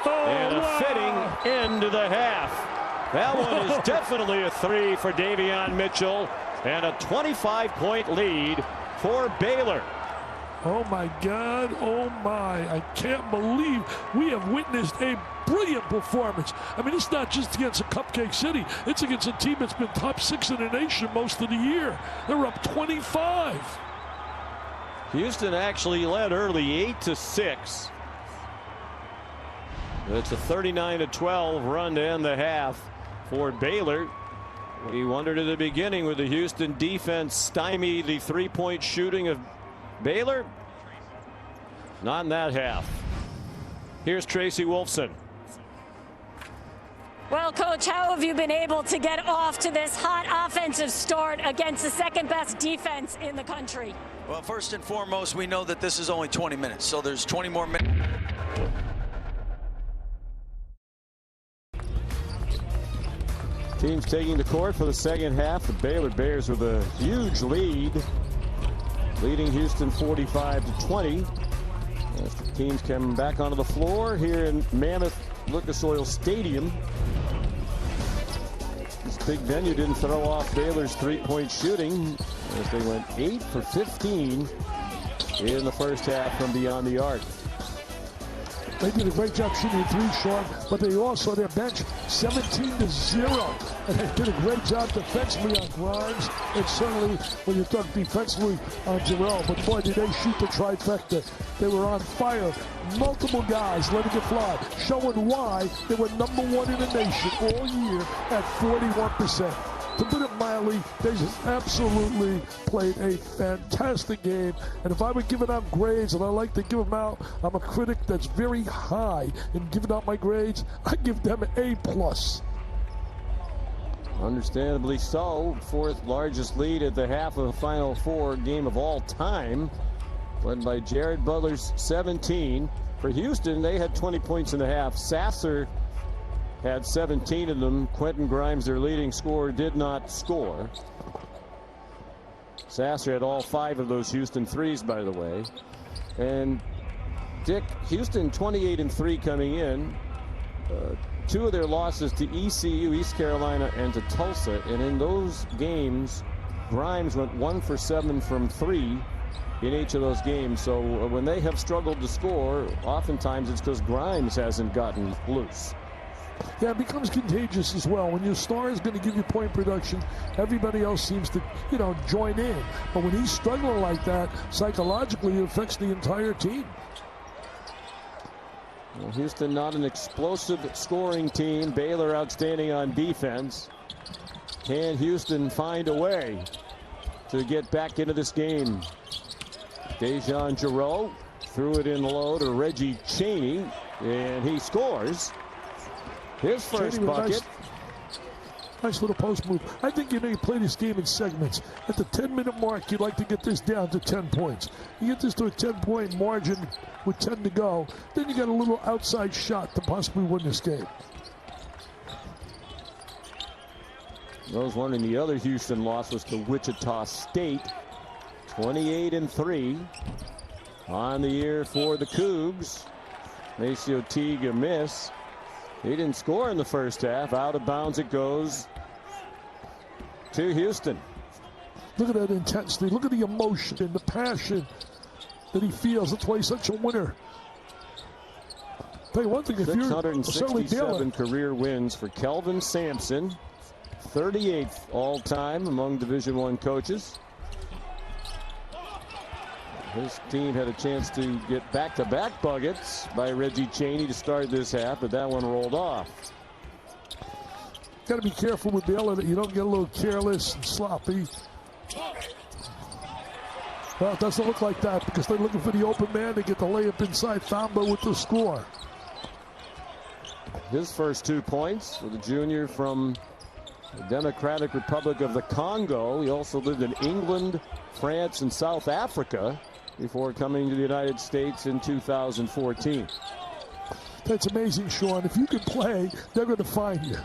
Speaker 1: And a fitting end to the half. That one is definitely a 3 for Davion Mitchell, and a 25-point lead for Baylor.
Speaker 2: Oh my God, oh my. I can't believe we have witnessed a brilliant performance. I mean, it's not just against a Cupcake City. It's against a team that's been top 6 in the nation most of the year. They're up 25.
Speaker 1: Houston actually led early 8-6. It's a 39-12 run to end the half for Baylor. We wondered at the beginning, would the Houston defense stymie the three-point shooting of Baylor? Not in that half. Here's Tracy Wolfson.
Speaker 3: Well, Coach, how have you been able to get off to this hot offensive start against the second-best defense in the country?
Speaker 4: Well, first and foremost, we know that this is only 20 minutes, so there's 20 more minutes.
Speaker 1: Teams taking the court for the second half. The Baylor Bears with a huge lead, leading Houston 45-20. As the teams come back onto the floor here in Mammoth Lucas Oil Stadium. This big venue didn't throw off Baylor's three-point shooting as they went 8 for 15 in the first half from beyond the arc.
Speaker 2: They did a great job shooting three, Sean, but they also, their bench 17-0. And they did a great job defensively on Grimes, and certainly when you talk defensively on Jarrell. But boy, did they shoot the trifecta. They were on fire. Multiple guys letting it fly, showing why they were #1 in the nation all year at 41%. To put it mildly, they just absolutely played a fantastic game. And if I were giving out grades, and I like to give them out, I'm a critic that's very high in giving out my grades. I give them an A+.
Speaker 1: Understandably so. 4th largest lead at the half of the Final Four game of all time, led by Jared Butler's 17. For Houston, they had 20 points in the half. Sasser had 17 of them. Quentin Grimes, their leading scorer, did not score. Sasser had all 5 of those Houston threes, by the way. And Dick, Houston 28-3 coming in. 2 of their losses to ECU, East Carolina, and to Tulsa. And in those games, Grimes went 1 for 7 from 3 in each of those games. So when they have struggled to score, oftentimes it's because Grimes hasn't gotten loose.
Speaker 2: Yeah, it becomes contagious as well. When your star is going to give you point production, everybody else seems to, join in. But when he's struggling like that, psychologically, it affects the entire team.
Speaker 1: Well, Houston not an explosive scoring team. Baylor outstanding on defense. Can Houston find a way to get back into this game? Dejan Giroux threw it in low to Reggie Chaney, and he scores his first bucket.
Speaker 2: Nice little post move. I think you play this game in segments. At the 10-minute mark, you'd like to get this down to 10 points. You get this to a 10-point margin with 10 to go. Then you got a little outside shot to possibly win this game.
Speaker 1: Those wondering, the other Houston loss was to Wichita State. 28-3 on the year for the Cougs. Maceo Teague a miss. He didn't score in the first half. Out of bounds it goes to Houston.
Speaker 2: Look at that intensity. Look at the emotion and the passion that he feels. That's why he's such a winner. Tell you one thing, if you're
Speaker 1: 667 career wins for Kelvin Sampson. 38th all-time among Division I coaches. His team had a chance to get back-to-back buckets by Reggie Chaney to start this half, but that one rolled off.
Speaker 2: Got to be careful with Baylor that you don't get a little careless and sloppy. Well, it doesn't look like that because they're looking for the open man to get the layup inside. Thamba with the score.
Speaker 1: His first 2 points for the junior from the Democratic Republic of the Congo. He also lived in England, France, and South Africa before coming to the United States in 2014.
Speaker 2: That's amazing, Sean. If you can play, they're going to find you.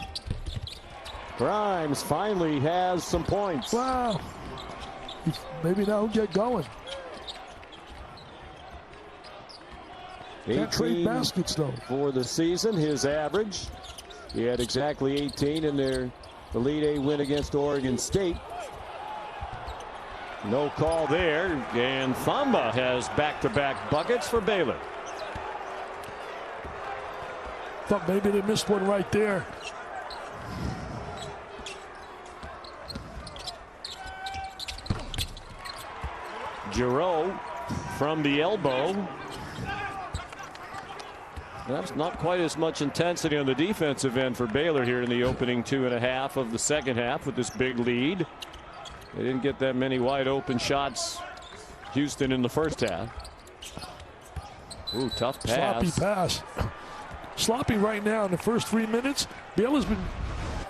Speaker 1: Grimes finally has some points.
Speaker 2: Wow. Maybe now he'll get going. Can't trade baskets, though.
Speaker 1: For the season, his average. He had exactly 18 in their Elite Eight win against Oregon State. No call there, and Thamba has back-to-back buckets for Baylor.
Speaker 2: Thought maybe they missed one right there.
Speaker 1: Giroux from the elbow. That's not quite as much intensity on the defensive end for Baylor here in the opening 2.5 of the second half with this big lead. They didn't get that many wide open shots, Houston, in the first half. Ooh, tough pass.
Speaker 2: Sloppy pass. Sloppy right now in the first 3 minutes. Baylor's been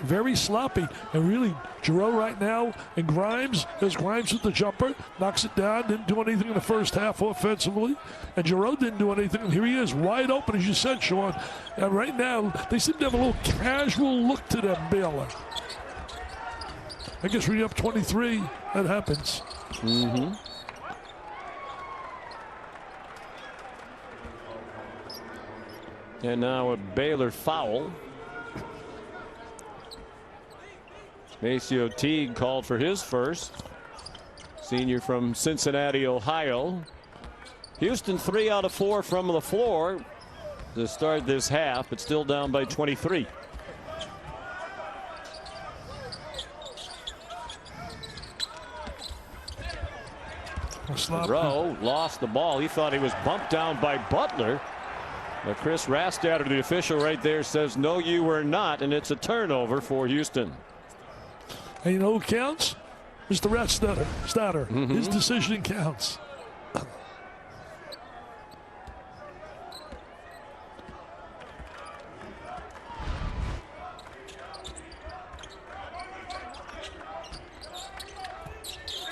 Speaker 2: very sloppy. And really, Giroux right now and Grimes. There's Grimes with the jumper. Knocks it down. Didn't do anything in the first half offensively. And Giroux didn't do anything. And here he is, wide open, as you said, Sean. And right now, they seem to have a little casual look to them, Baylor. I guess when you're up 23, that happens.
Speaker 1: Mm-hmm. And now a Baylor foul. Maceo Teague called for his first. Senior from Cincinnati, Ohio. Houston 3 out of 4 from the floor to start this half, but still down by 23. Rowe lost the ball. He thought he was bumped down by Butler. But Chris Rastatter, the official right there, says, no, you were not, and it's a turnover for Houston.
Speaker 2: And you know who counts? Mr. Rastatter.
Speaker 1: Mm-hmm.
Speaker 2: His decision counts.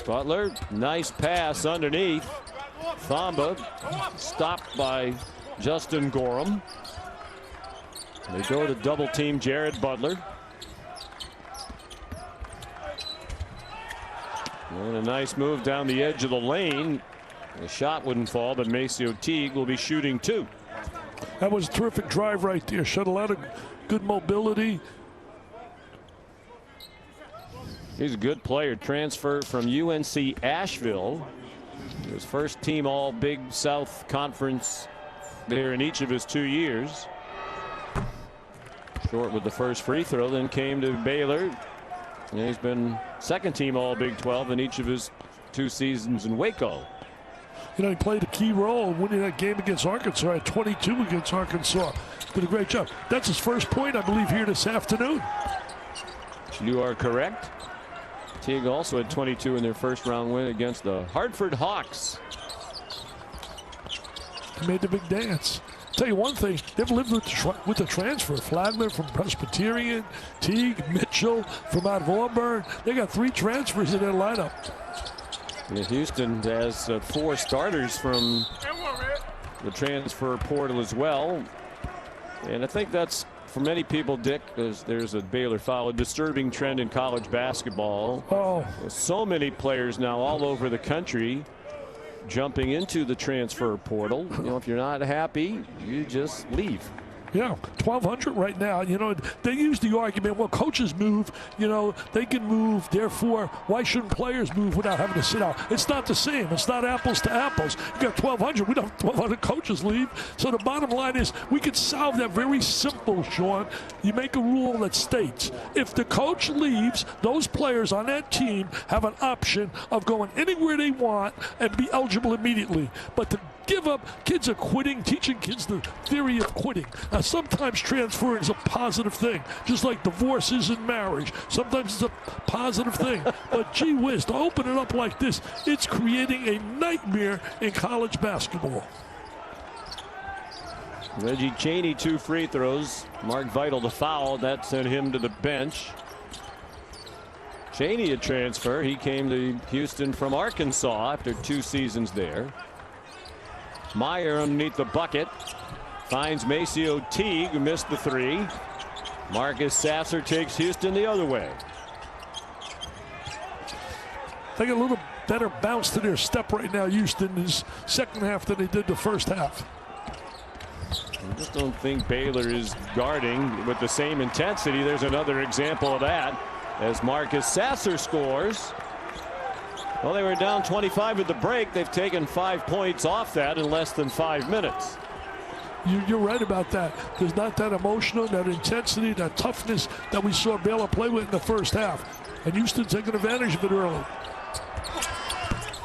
Speaker 1: Butler, nice pass underneath. Thamba stopped by Justin Gorham. They go to double team Jared Butler. And a nice move down the edge of the lane. The shot wouldn't fall, but Maceo Teague will be shooting 2.
Speaker 2: That was a terrific drive right there. Showed a lot of good mobility.
Speaker 1: He's a good player. Transfer from UNC Asheville. His first team all Big South Conference there in each of his 2 years. Short with the first free throw, then came to Baylor. And he's been second team all Big 12 in each of his 2 seasons in Waco.
Speaker 2: You know, he played a key role in winning that game against Arkansas at 22 against Arkansas. Did a great job. That's his first point, I believe, here this afternoon.
Speaker 1: You are correct. Teague also had 22 in their first round win against the Hartford Hawks.
Speaker 2: He made the big dance. Tell you one thing, they've lived with the transfer. Flagler from Presbyterian, Teague, Mitchell from out of Auburn. They got 3 transfers in their lineup.
Speaker 1: And Houston has 4 starters from the transfer portal as well. And I think that's, for many people, Dick, there's a Baylor foul, a disturbing trend in college basketball.
Speaker 2: Oh.
Speaker 1: So many players now all over the country jumping into the transfer portal. You know, if you're not happy, you just leave.
Speaker 2: Yeah, 1,200 right now. You know, they use the argument, well, coaches move, you know, they can move, therefore, why shouldn't players move without having to sit out? It's not the same. It's not apples to apples. You got 1,200. We don't have 1,200 coaches leave. So the bottom line is we could solve that very simple, Sean. You make a rule that states if the coach leaves, those players on that team have an option of going anywhere they want and be eligible immediately. But to give up, kids are quitting, teaching kids the theory of quitting. Now, sometimes transferring is a positive thing, just like divorce is in marriage. Sometimes it's a positive thing. But gee whiz, to open it up like this, it's creating a nightmare in college basketball.
Speaker 1: Reggie Chaney, 2 free throws. Mark Vital the foul. That sent him to the bench. Chaney a transfer. He came to Houston from Arkansas after 2 seasons there. Meyer underneath the bucket. Finds Maceo Teague, who missed the 3. Marcus Sasser takes Houston the other way.
Speaker 2: They get a little better bounce to their step right now, Houston, is second half than they did the first half.
Speaker 1: I just don't think Baylor is guarding with the same intensity. There's another example of that as Marcus Sasser scores. Well, they were down 25 at the break. They've taken 5 points off that in less than 5 minutes.
Speaker 2: You're right about that. There's not that emotional, that intensity, that toughness that we saw Baylor play with in the first half. And Houston taking advantage of it early.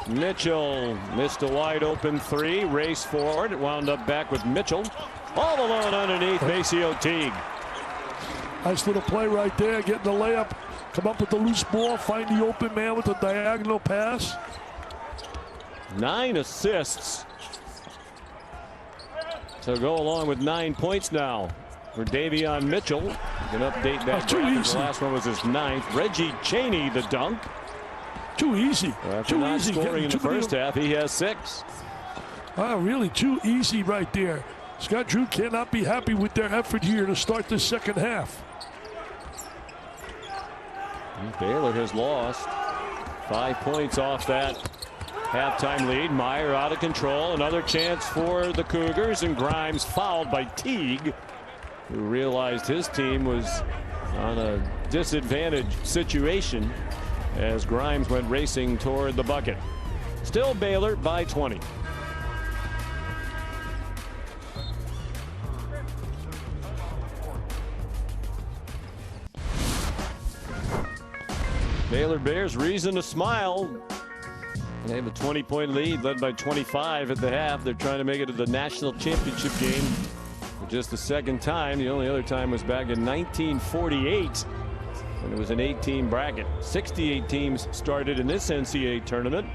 Speaker 1: Mitchell missed a wide open 3. Race forward. It wound up back with Mitchell. All alone underneath Maceo Teague.
Speaker 2: Nice little play right there. Getting the layup. Come up with the loose ball. Find the open man with the diagonal pass.
Speaker 1: 9 assists. So go along with 9 points now for Davion Mitchell. You can update that.
Speaker 2: Too easy.
Speaker 1: The last one was his 9th. Reggie Chaney the dunk.
Speaker 2: Too easy.
Speaker 1: After
Speaker 2: too
Speaker 1: not
Speaker 2: easy.
Speaker 1: scoring in the first half, he has 6.
Speaker 2: Really too easy right there. Scott Drew cannot be happy with their effort here to start the second half.
Speaker 1: Baylor has lost 5 points off that halftime lead. Meyer out of control. Another chance for the Cougars, and Grimes fouled by Teague, who realized his team was on a disadvantaged situation as Grimes went racing toward the bucket. Still Baylor by 20. Baylor Bears reason to smile. They have a 20-point lead, led by 25 at the half. They're trying to make it to the national championship game for just the second time. The only other time was back in 1948 when it was an 8-team bracket. 68 teams started in this NCAA tournament.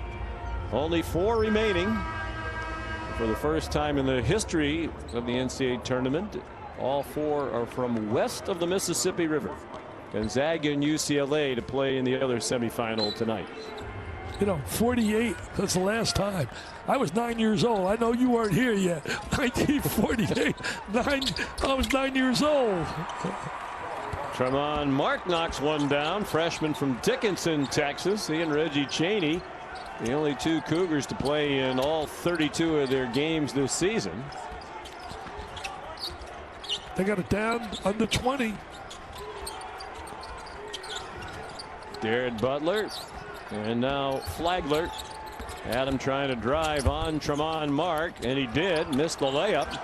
Speaker 1: Only 4 remaining. For the first time in the history of the NCAA tournament, all 4 are from west of the Mississippi River. Gonzaga and UCLA to play in the other semifinal tonight.
Speaker 2: You know, 48, that's the last time. I was 9 years old. I know you weren't here yet. 1948, I was 9 years old.
Speaker 1: Tremont Mark knocks one down. Freshman from Dickinson, Texas. He and Reggie Chaney, the only 2 Cougars to play in all 32 of their games this season.
Speaker 2: They got it down under 20.
Speaker 1: Jared Butler, and now Flagler. Adam trying to drive on Tremont Mark, and he did. Missed the layup.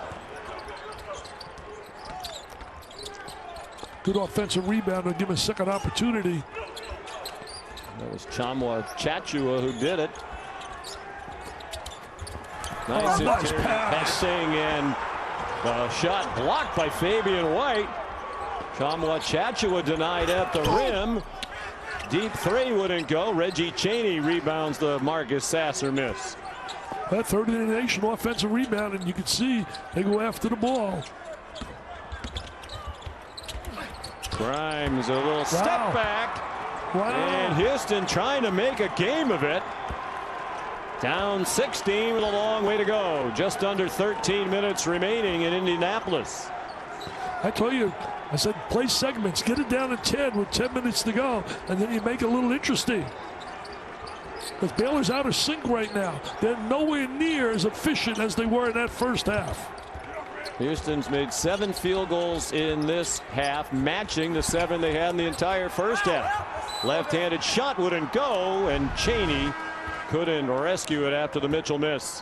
Speaker 2: Good offensive rebound to give him a second opportunity.
Speaker 1: That was Chamwa Chachua who did it. Nice
Speaker 2: nice
Speaker 1: interior
Speaker 2: pass.
Speaker 1: passing, and a shot blocked by Fabian White. Chachua denied at the rim. Deep three wouldn't go. Reggie Chaney rebounds the Marcus Sasser miss.
Speaker 2: That third in the nation offensive rebound, and you can see they go after the ball.
Speaker 1: Grimes, a little step back.
Speaker 2: Wow.
Speaker 1: And Houston trying to make a game of it. Down 16 with a long way to go. Just under 13 minutes remaining in Indianapolis.
Speaker 2: I told you, I said play segments, get it down to 10 with 10 minutes to go, and then you make it a little interesting. Because Baylor's out of sync right now. They're nowhere near as efficient as they were in that first half.
Speaker 1: Houston's made 7 field goals in this half, matching the 7 they had in the entire first half. Left-handed shot wouldn't go, and Chaney couldn't rescue it after the Mitchell miss.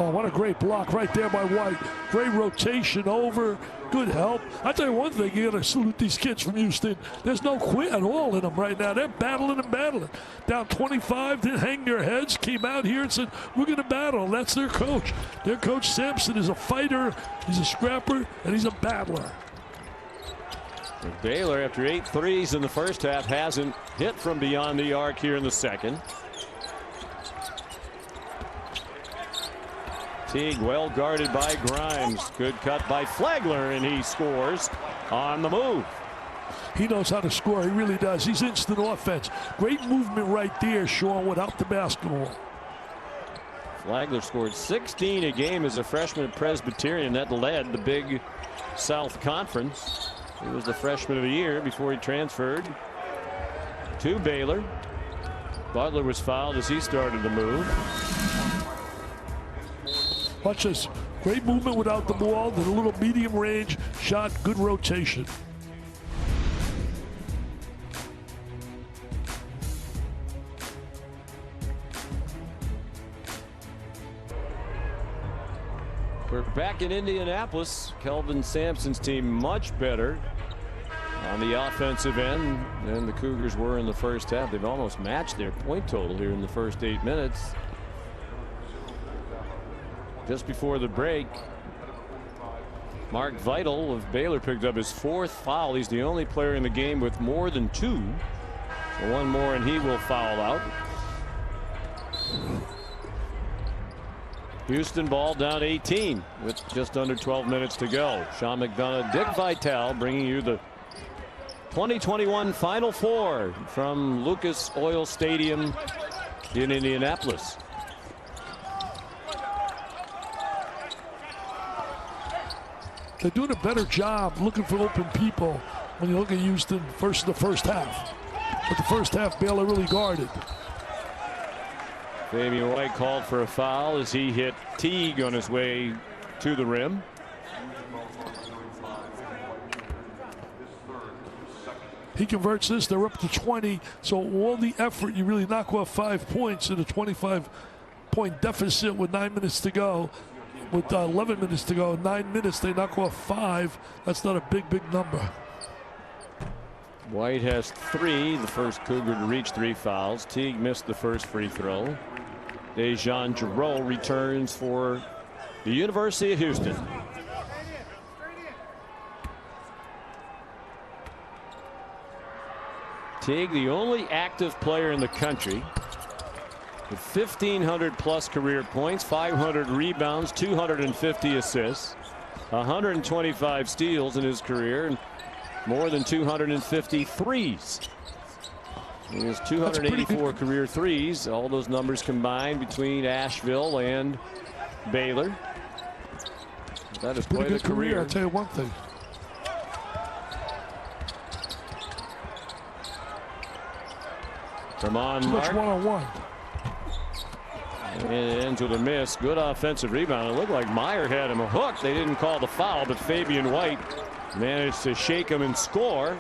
Speaker 2: Oh, what a great block right there by White. Great rotation over. Good help. I tell you one thing, you got to salute these kids from Houston. There's no quit at all in them right now. They're battling and battling. Down 25, didn't hang their heads, came out here and said, we're going to battle. That's their coach. Their coach Sampson is a fighter, he's a scrapper, and he's a battler.
Speaker 1: Baylor, after 8 threes in the first half, hasn't hit from beyond the arc here in the second. Teague well guarded by Grimes. Good cut by Flagler, and he scores on the move.
Speaker 2: He knows how to score. He really does. He's instant offense. Great movement right there, Sean, without the basketball.
Speaker 1: Flagler scored 16 a game as a freshman at Presbyterian. That led the Big South Conference. He was the freshman of the year before he transferred to Baylor. Butler was fouled as he started to move.
Speaker 2: Watch this. Great movement without the ball. Then a little medium range shot. Good rotation.
Speaker 1: We're back in Indianapolis. Kelvin Sampson's team much better on the offensive end than the Cougars were in the first half. They've almost matched their point total here in the first 8 minutes. Just before the break, Mark Vital of Baylor picked up his 4th foul. He's the only player in the game with more than 2. So one more and he will foul out. Houston ball down 18 with just under 12 minutes to go. Sean McDonough, Dick Vitale bringing you the 2021 Final Four from Lucas Oil Stadium in Indianapolis.
Speaker 2: They're doing a better job looking for open people when you look at Houston the first half. But the first half, Baylor really guarded.
Speaker 1: Fabian White called for a foul as he hit Teague on his way to the rim.
Speaker 2: He converts this, they're up to 20. So all the effort, you really knock off 5 points in a 25-point deficit with 9 minutes to go. With 11 minutes to go, 9 minutes, they knock off 5. That's not a big number.
Speaker 1: White has 3, the first Cougar to reach 3 fouls. Teague missed the first free throw. Dejan Giroux returns for the University of Houston. Teague, the only active player in the country with 1,500 plus career points, 500 rebounds, 250 assists, 125 steals in his career, and more than 250 threes. He has 284 career threes. All those numbers combined between Asheville and Baylor. That is
Speaker 2: pretty
Speaker 1: quite
Speaker 2: good
Speaker 1: a career.
Speaker 2: I'll tell you one thing.
Speaker 1: From on
Speaker 2: Too much
Speaker 1: Mark.
Speaker 2: one-on-one.
Speaker 1: And it ends with a miss. Good offensive rebound. It looked like Meyer had him hooked. They didn't call the foul, but Fabian White managed to shake him and score.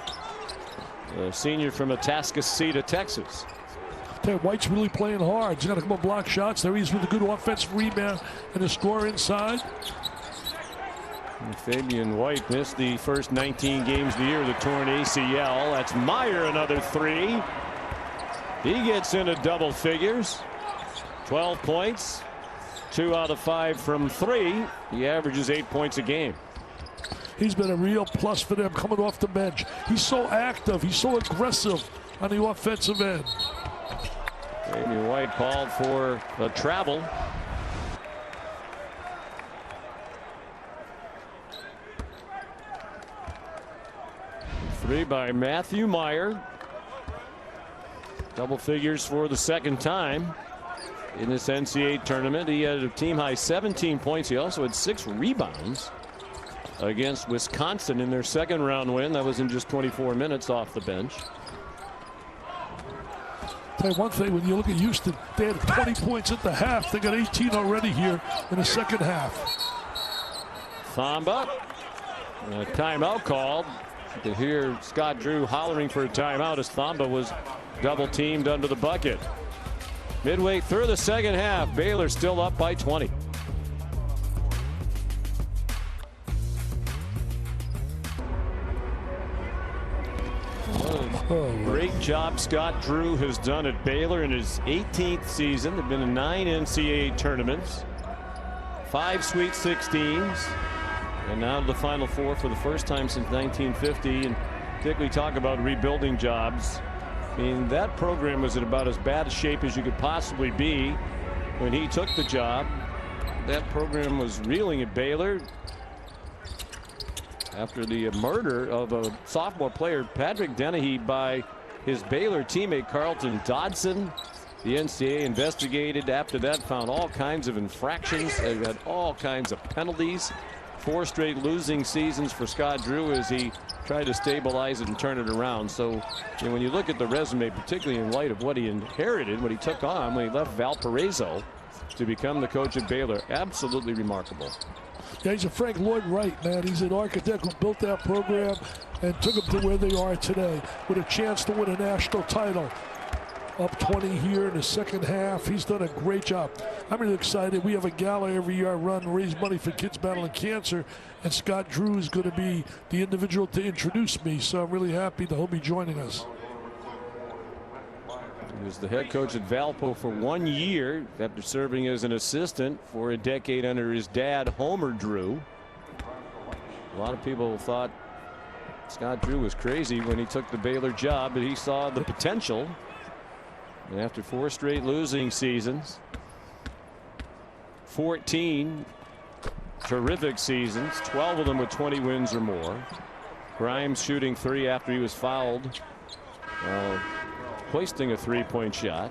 Speaker 1: The senior from Atascocita, Texas.
Speaker 2: White's really playing hard. He's got a couple block shots there. He's with a good offensive rebound and a score inside.
Speaker 1: And Fabian White missed the first 19 games of the year with a torn ACL. That's Meyer, another 3. He gets into double figures. 12 points. 2 out of 5 from 3. He averages 8 points a game.
Speaker 2: He's been a real plus for them coming off the bench. He's so active. He's so aggressive on the offensive end.
Speaker 1: Amy White called for a travel. Three by Matthew Meyer. Double figures for the second time in this NCAA tournament. He had a team high 17 points. He also had 6 rebounds against Wisconsin in their second round win. That was in just 24 minutes off the bench.
Speaker 2: Tell you one thing, when you look at Houston, they had 20 points at the half. They got 18 already here in the second half.
Speaker 1: Thamba. A timeout called. You could hear Scott Drew hollering for a timeout as Thamba was double teamed under the bucket. Midway through the second half, Baylor still up by 20. Great job Scott Drew has done at Baylor in his 18th season. There have been 9 NCAA tournaments, 5 Sweet 16s, and now to the Final Four for the first time since 1950. And particularly talk about rebuilding jobs. I mean, that program was in about as bad a shape as you could possibly be when he took the job. That program was reeling at Baylor after the murder of a sophomore player, Patrick Dennehy, by his Baylor teammate Carlton Dodson. The NCAA investigated after that, found all kinds of infractions. They had all kinds of penalties. 4 straight losing seasons for Scott Drew as he tried to stabilize it and turn it around. So, when you look at the resume, particularly in light of what he inherited, what he took on when he left Valparaiso to become the coach at Baylor, absolutely remarkable.
Speaker 2: Yeah, he's a Frank Lloyd Wright, man. He's an architect who built that program and took them to where they are today with a chance to win a national title. Up 20 here in the second half. He's done a great job. I'm really excited. We have a gala every year I run to raise money for kids battling cancer, and Scott Drew is going to be the individual to introduce me, so I'm really happy that he'll be joining us.
Speaker 1: He was the head coach at Valpo for 1 year after serving as an assistant for a decade under his dad, Homer Drew. A lot of people thought Scott Drew was crazy when he took the Baylor job, but he saw the potential. And after 4 straight losing seasons, 14 terrific seasons, 12 of them with 20 wins or more. Grimes shooting 3 after he was fouled, hoisting a 3-point shot.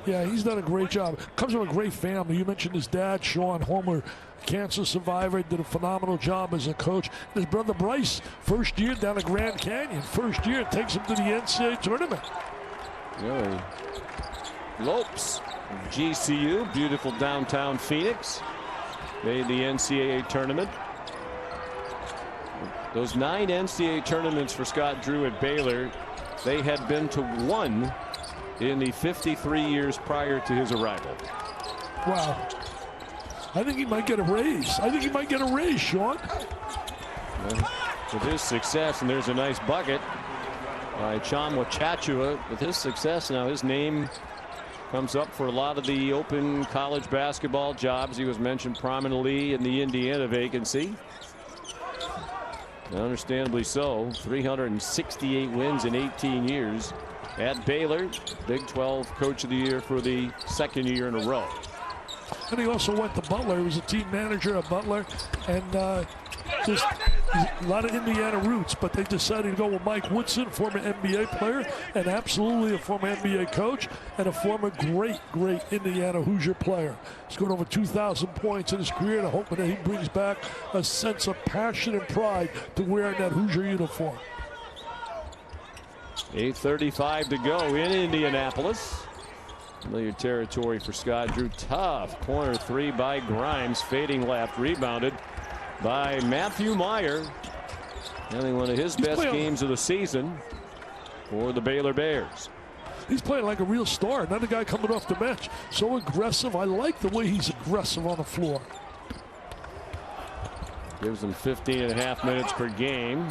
Speaker 2: Yeah, he's done a great job. Comes from a great family. You mentioned his dad, Sean Homer, cancer survivor, did a phenomenal job as a coach. His brother Bryce, first year down at Grand Canyon, first year takes him to the NCAA tournament.
Speaker 1: Really? Lopes, GCU, beautiful downtown Phoenix, made the NCAA tournament. Those 9 NCAA tournaments for Scott Drew at Baylor, they had been to 1 in the 53 years prior to his arrival.
Speaker 2: Wow. I think he might get a raise. Sean.
Speaker 1: Well, with his success, and there's a nice bucket by Chama Chachua. With his success now, his name comes up for a lot of the open college basketball jobs. He was mentioned prominently in the Indiana vacancy. Understandably so. 368 wins in 18 years at Baylor. Big 12 Coach of the Year for the 2nd year in a row.
Speaker 2: And he also went to Butler. He was a team manager at Butler, and just a lot of Indiana roots, but they decided to go with Mike Woodson, former NBA player and absolutely a former NBA coach and a former great Indiana Hoosier player. He's got over 2,000 points in his career, and I'm hoping that he brings back a sense of passion and pride to wearing that Hoosier uniform.
Speaker 1: 8:35 to go in Indianapolis. Familiar territory for Scott Drew. Tough corner 3 by Grimes, fading left, rebounded by Matthew Meyer, having one of his best games of the season for the Baylor Bears.
Speaker 2: He's playing like a real star, another guy coming off the bench. So aggressive. I like the way he's aggressive on the floor.
Speaker 1: Gives him 15.5 minutes per game.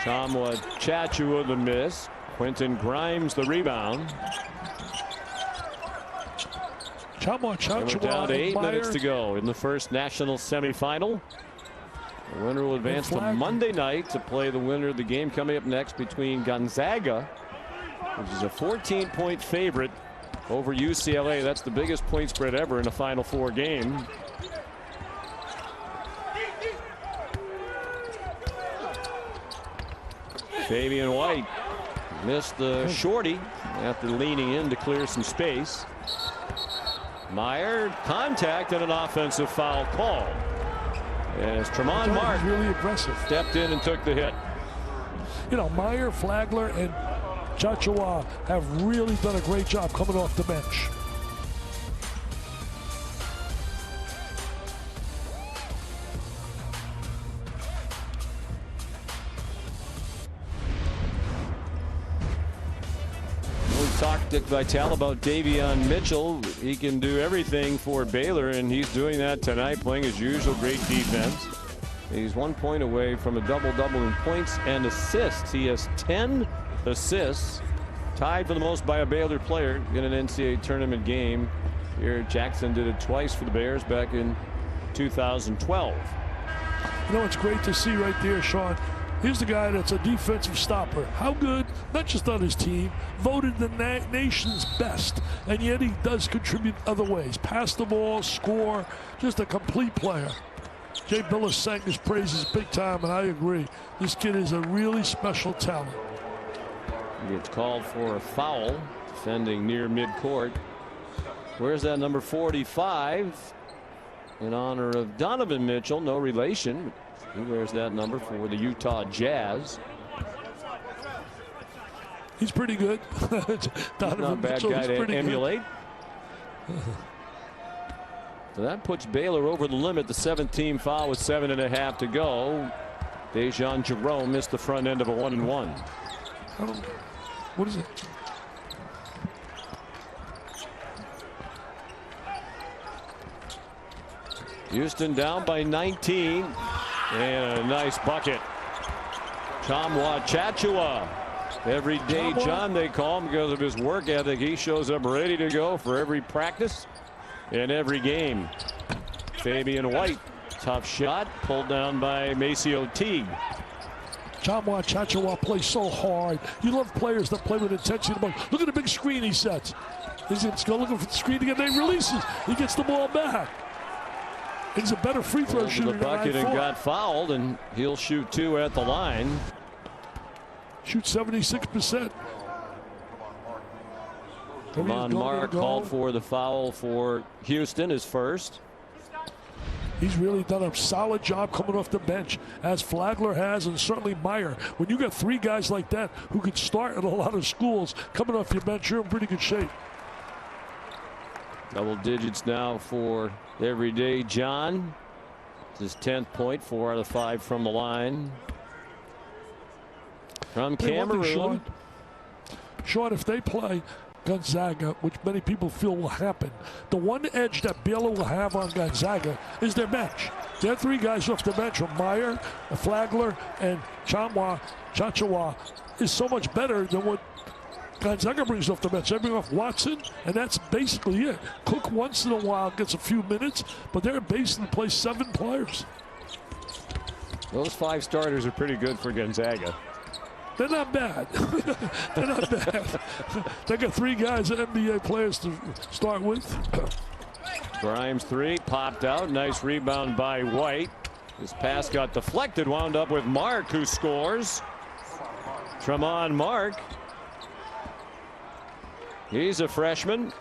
Speaker 1: Chama Chachua the miss. Quentin Grimes the rebound. And we're down to 8 minutes to go in the first national semifinal. The winner will advance to Monday night to play the winner of the game coming up next between Gonzaga, which is a 14-point favorite over UCLA. That's the biggest point spread ever in a Final Four game. Fabian White missed the shorty after leaning in to clear some space. Meyer, contact and an offensive foul call as Tremont Mark
Speaker 2: really aggressive
Speaker 1: stepped in and took the hit.
Speaker 2: You know, Meyer, Flagler, and Chachua have really done a great job coming off the bench.
Speaker 1: Talked Dick Vitale about Davion Mitchell. He can do everything for Baylor, and he's doing that tonight, playing his usual great defense. He's 1 point away from a double-double in points and assists. He has 10 assists, tied for the most by a Baylor player in an NCAA tournament game. Here, Jackson did it twice for the Bears back in 2012.
Speaker 2: You know, it's great to see right there, Sean. Here's the guy that's a defensive stopper. How good, not just on his team, voted the nation's best, and yet he does contribute other ways. Pass the ball, score, just a complete player. Jay Billis sang his praises big time, and I agree. This kid is a really special talent.
Speaker 1: He gets called for a foul, defending near midcourt. Where's that number 45? In honor of Donovan Mitchell, no relation. He wears that number for the Utah Jazz.
Speaker 2: He's pretty good.
Speaker 1: Not a bad guy to emulate. So that puts Baylor over the limit. The 17 foul with 7.5 to go. Dejan Jerome missed the front end of a 1-and-1.
Speaker 2: What is it?
Speaker 1: Houston down by 19. And a nice bucket. Tchamwa Tchatchoua. Everyday John, they call him because of his work ethic. He shows up ready to go for every practice and every game. Fabian White, tough shot, pulled down by Maceo Teague.
Speaker 2: Tchamwa Tchatchoua plays so hard. You love players that play with intensity. Look at the big screen he sets. He's looking for the screen again. They releases. He gets the ball back. He's a better free throw shooter.
Speaker 1: The bucket and got fouled, and he'll shoot 2 at the line.
Speaker 2: Shoot 76%.
Speaker 1: Tremont Mark called for the foul for Houston, his first.
Speaker 2: He's really done a solid job coming off the bench, as Flagler has, and certainly Meyer. When you got 3 guys like that who could start at a lot of schools coming off your bench, you're in pretty good shape.
Speaker 1: Double digits now for Everyday John. It's his 10th point, 4 out of 5 from the line. From Cameroon.
Speaker 2: Sean, if they play Gonzaga, which many people feel will happen, the one edge that Baylor will have on Gonzaga is their bench. Their 3 guys off the bench are Meyer, Flagler, and Tchatchoua is so much better than what Gonzaga brings off the bench. They bring off Watson, and that's basically it. Cook once in a while gets a few minutes, but they're basically play 7 players.
Speaker 1: Those 5 starters are pretty good for Gonzaga.
Speaker 2: They're not bad. They're not bad. They got 3 guys, NBA players to start with.
Speaker 1: Grimes 3 popped out. Nice rebound by White. His pass got deflected, wound up with Mark, who scores. Tremont Mark. He's a freshman.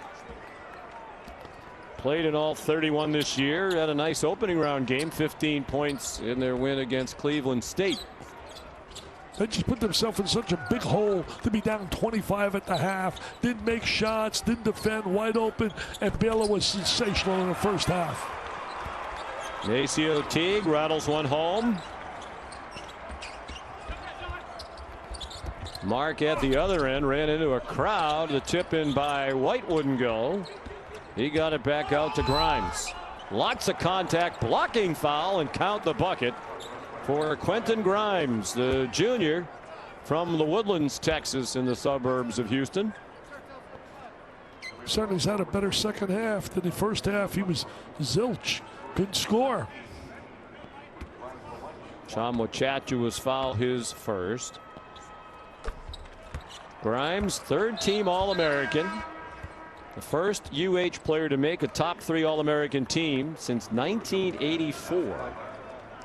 Speaker 1: Played in all 31 this year. Had a nice opening round game. 15 points in their win against Cleveland State.
Speaker 2: They just put themselves in such a big hole to be down 25 at the half. Didn't make shots, didn't defend, wide open, and Baylor was sensational in the first half.
Speaker 1: Maceo Teague rattles one home. Mark at the other end ran into a crowd. The tip in by White wouldn't go. He got it back out to Grimes. Lots of contact, blocking foul, and count the bucket for Quentin Grimes, the junior from the Woodlands, Texas, in the suburbs of Houston.
Speaker 2: Certainly has had a better second half than the first half. He was zilch. Couldn't score.
Speaker 1: Chamu was foul his first. Grimes, third-team All-American. The first UH player to make a top 3 All-American team since 1984.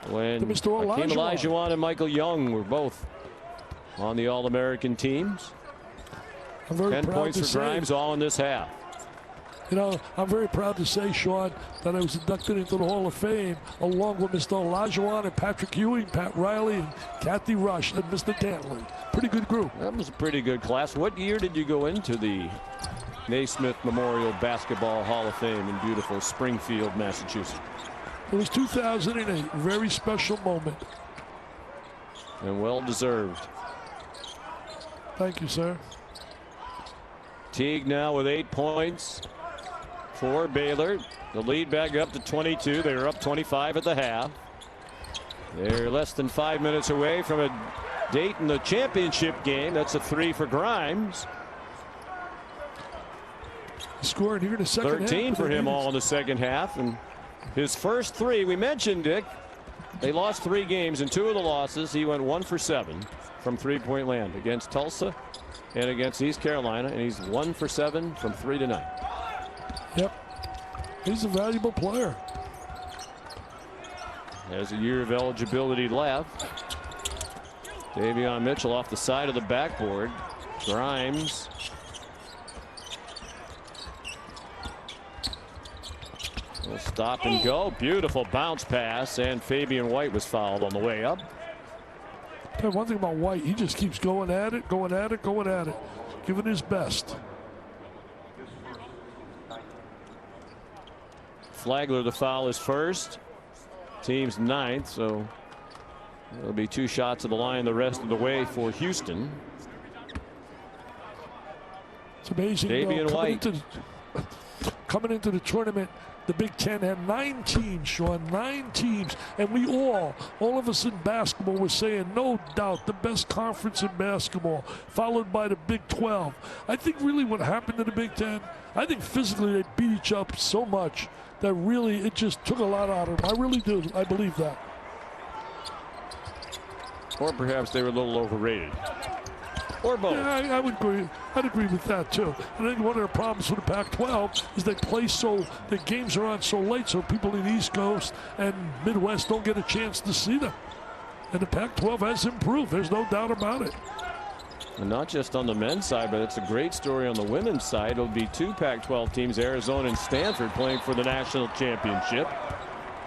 Speaker 1: When Hakeem Olajuwon and Michael Young were both on the All-American teams. 10 points for Grimes, all in this half.
Speaker 2: You know, I'm very proud to say, Sean, that I was inducted into the Hall of Fame along with Mr. Olajuwon and Patrick Ewing, Pat Riley, and Kathy Rush, and Mr. Dantley. Pretty good group.
Speaker 1: That was a pretty good class. What year did you go into the Naismith Memorial Basketball Hall of Fame in beautiful Springfield, Massachusetts?
Speaker 2: It was 2008. Very special moment.
Speaker 1: And well deserved.
Speaker 2: Thank you, sir.
Speaker 1: Teague now with 8 points for Baylor. The lead back up to 22. They were up 25 at the half. They're less than 5 minutes away from a date in the championship game. That's a 3 for Grimes.
Speaker 2: He scored here in the second
Speaker 1: 13
Speaker 2: half.
Speaker 1: for him all in the second half. And his first 3, we mentioned, Dick, they lost 3 games. In 2 of the losses, he went 1 for 7 from three-point land against Tulsa and against East Carolina, and he's 1 for 7 from 3 tonight.
Speaker 2: Yep. He's a valuable player.
Speaker 1: Has a year of eligibility left. Davion Mitchell off the side of the backboard. Grimes. Will stop and go. Beautiful bounce pass, and Fabian White was fouled on the way up.
Speaker 2: One thing about White, he just keeps going at it, going at it, going at it, giving his best.
Speaker 1: Flagler, the foul is first. Team's 9th, so there'll be 2 shots at the line the rest of the way for Houston.
Speaker 2: It's amazing.
Speaker 1: Davion White.
Speaker 2: Coming into the tournament, the Big Ten had 9 teams, Sean, 9 teams. And we all of us in basketball were saying, no doubt, the best conference in basketball, followed by the Big 12. I think really what happened to the Big Ten, I think physically they beat each other so much that really it just took a lot out of them. I really do. I believe that.
Speaker 1: Or perhaps they were a little overrated. Or both.
Speaker 2: Yeah, I would agree. I'd agree with that too. And I think one of the problems with the Pac-12 is they play the games are on so late, so people in the East Coast and Midwest don't get a chance to see them. And the Pac-12 has improved. There's no doubt about it.
Speaker 1: And not just on the men's side, but it's a great story on the women's side. It'll be 2 Pac-12 teams, Arizona and Stanford, playing for the national championship.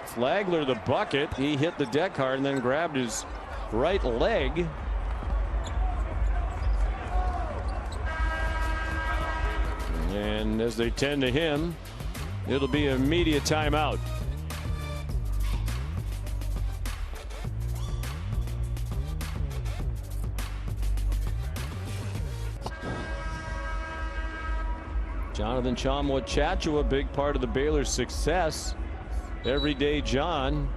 Speaker 1: Flagler, the bucket. He hit the deck hard and then grabbed his right leg. And as they tend to him, it'll be an immediate timeout. Jonathan Chamu, a big part of the Baylor success. Everyday John,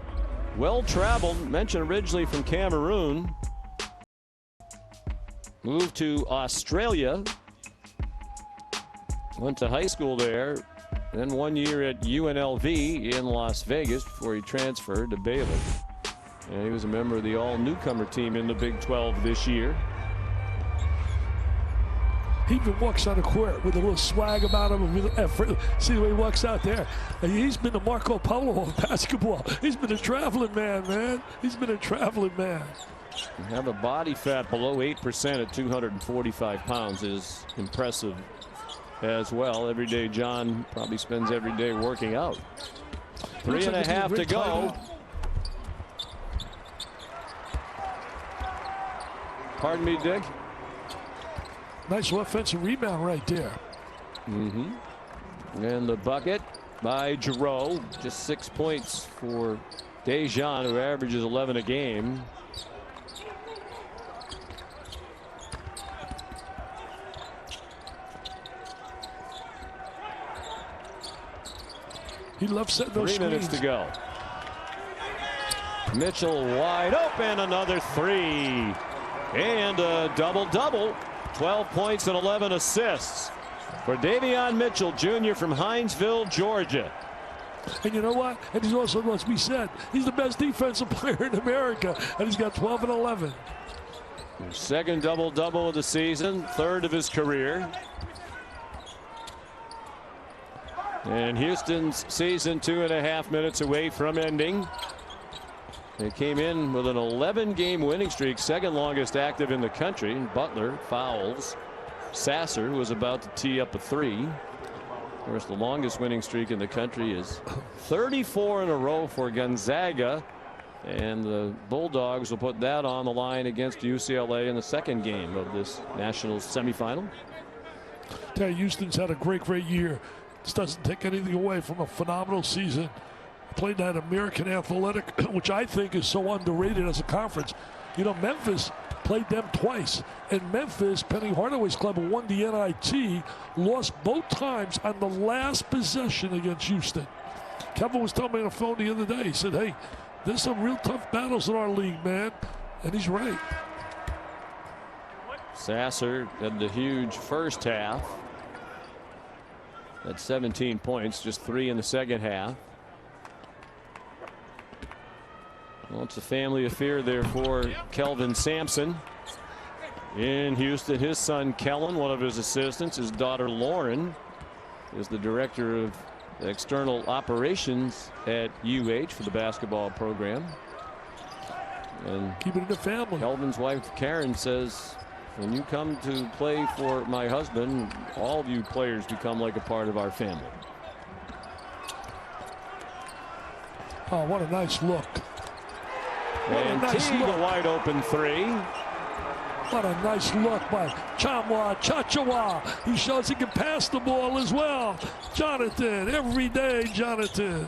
Speaker 1: well traveled, mentioned originally from Cameroon, moved to Australia, went to high school there, then 1 year at UNLV in Las Vegas before he transferred to Baylor. And he was a member of the all-newcomer team in the Big 12 this year.
Speaker 2: He even walks on the court with a little swag about him. See the way he walks out there. He's been the Marco Polo of basketball. He's been a traveling man. He's been a traveling man.
Speaker 1: Have a body fat below 8% at 245 pounds is impressive as well. Everyday John probably spends every day working out. 3.5 to go. Pardon me, Dick.
Speaker 2: Nice offensive rebound right there.
Speaker 1: And the bucket by Giroux. Just 6 points for Dejan, who averages 11 a game.
Speaker 2: He loves setting those
Speaker 1: 3 minutes to go. Mitchell wide open, another 3. And a double-double. 12 points and 11 assists for Davion Mitchell Jr. from Hinesville, Georgia.
Speaker 2: And you know what? And he's also, as we said, he's the best defensive player in America, and he's got 12 and 11.
Speaker 1: Second double-double of the season, third of his career. And Houston's season 2.5 minutes away from ending. They came in with an 11-game winning streak, second longest active in the country. Butler fouls Sasser, who was about to tee up a three. Of course, the longest winning streak in the country is 34 in a row for Gonzaga. And the Bulldogs will put that on the line against UCLA in the second game of this national semifinal.
Speaker 2: Yeah, Houston's had a great year. This doesn't take anything away from a phenomenal season. Played that American Athletic, which I think is so underrated as a conference. You know, Memphis played them twice. And Memphis, Penny Hardaway's club, who won the NIT, lost both times on the last possession against Houston. Kevin was telling me on the phone the other day. He said, hey, there's some real tough battles in our league, man. And he's right.
Speaker 1: Sasser had the huge first half. At 17 points, just 3 in the second half. Well, it's a family affair there for Kelvin Sampson in Houston. His son Kellen, one of his assistants, his daughter Lauren, is the director of external operations at UH for the basketball program. And
Speaker 2: keep it in the family.
Speaker 1: Kelvin's wife Karen says, when you come to play for my husband, all of you players become like a part of our family.
Speaker 2: Oh, what a nice look.
Speaker 1: And Teague, a wide open three.
Speaker 2: What a nice look by Chamwa Chachawa. He shows he can pass the ball as well. Jonathan, every day, Jonathan.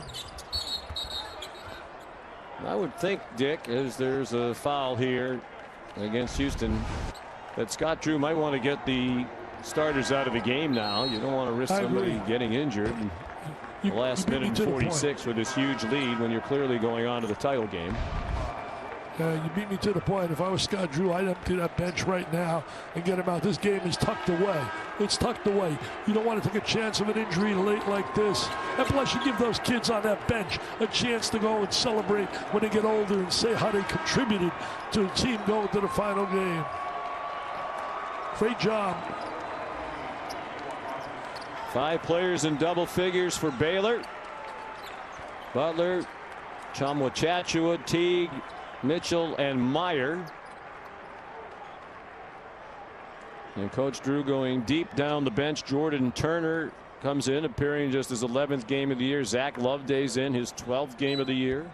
Speaker 1: I would think, Dick, as there's a foul here against Houston, that Scott Drew might want to get the starters out of the game now. You don't want to risk somebody getting injured. The last minute and 46 with this huge lead when you're clearly going on to the title game.
Speaker 2: You beat me to the point. If I was Scott Drew, I'd empty that bench right now and get him out. This game is tucked away. It's tucked away. You don't want to take a chance of an injury late like this. And plus, you give those kids on that bench a chance to go and celebrate when they get older and say how they contributed to the team going to the final game. Great job.
Speaker 1: 5 players in double figures for Baylor. Butler, Chamwa-Chachua, Teague, Mitchell, and Meyer. And Coach Drew going deep down the bench. Jordan Turner comes in, appearing just his 11th game of the year. Zach Loveday's in his 12th game of the year.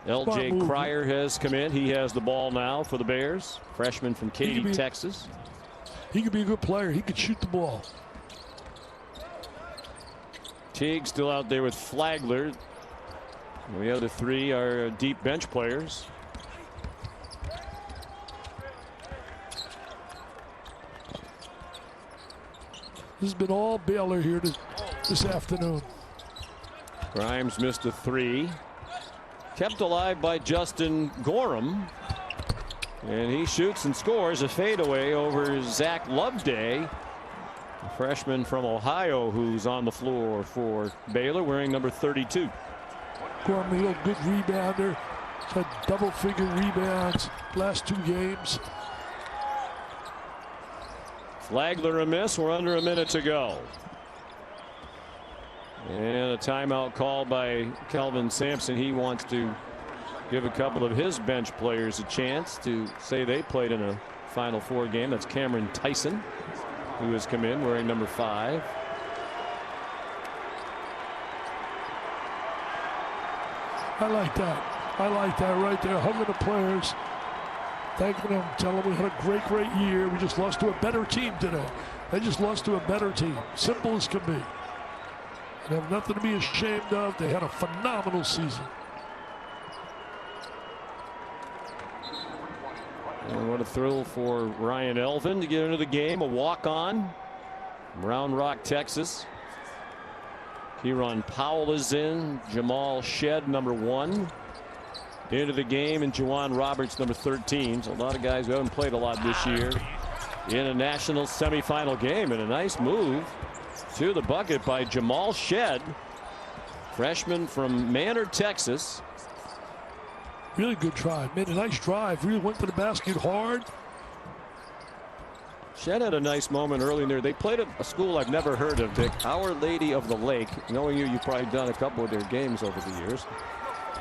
Speaker 1: L.J. Cryer has come in. He has the ball now for the Bears. Freshman from Katy, Texas.
Speaker 2: He could be a good player. He could shoot the ball.
Speaker 1: Teague still out there with Flagler. The other 3 are deep bench players.
Speaker 2: This has been all Baylor here this afternoon.
Speaker 1: Grimes missed a 3. Kept alive by Justin Gorham. And he shoots and scores a fadeaway over Zach Loveday, a freshman from Ohio, who's on the floor for Baylor wearing number 32.
Speaker 2: Gorham, a good rebounder. He's had double-figure rebounds last 2 games.
Speaker 1: Flagler a miss. We're under a minute to go. And a timeout called by Kelvin Sampson. He wants to give a couple of his bench players a chance to say they played in a Final Four game. That's Cameron Tyson, who has come in wearing number 5.
Speaker 2: I like that. I like that right there. Hugging the players. Thanking them. Telling them we had a great year. We just lost to a better team today. They just lost to a better team. Simple as can be. They have nothing to be ashamed of. They had a phenomenal season.
Speaker 1: And what a thrill for Ryan Elvin to get into the game. A walk-on from Round Rock, Texas. Kieran Powell is in. Jamal Shed, number 1. into the game, and Juwan Roberts, number 13. So a lot of guys who haven't played a lot this year in a national semifinal game, and a nice move to the bucket by Jamal Shed, freshman from Manor, Texas.
Speaker 2: Really good drive. Made a nice drive. Really went to the basket hard.
Speaker 1: Shed had a nice moment early in there. They played at a school I've never heard of, Dick. Our Lady of the Lake. Knowing you've probably done a couple of their games over the years.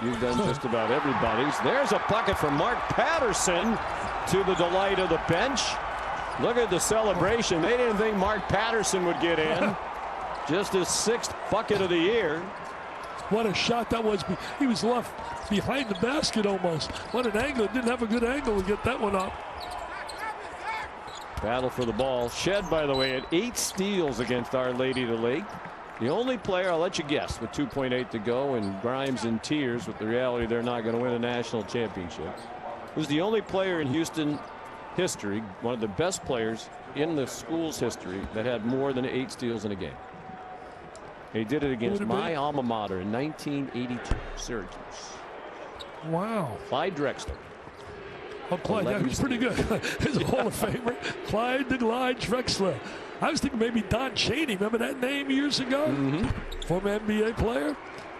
Speaker 1: You've done just about everybody's. There's a bucket from Mark Patterson, to the delight of the bench. Look at the celebration. They didn't think Mark Patterson would get in. Just his 6th bucket of the year.
Speaker 2: What a shot that was. He was left behind the basket almost. What an angle. Didn't have a good angle to get that one up.
Speaker 1: Battle for the ball. Shed, by the way, had 8 steals against Our Lady of the Lake. The only player, I'll let you guess, with 2.8 to go, and Grimes in tears with the reality they're not going to win a national championship. Was the only player in Houston history, one of the best players in the school's history, that had more than 8 steals in a game. He did it against my alma mater in 1982, Syracuse.
Speaker 2: Wow.
Speaker 1: Clyde Drexler.
Speaker 2: Oh, Clyde, yeah, he's pretty good. He's a Hall of Famer. Clyde the Glide Drexler. I was thinking maybe Don Chaney. Remember that name years ago? Former NBA player.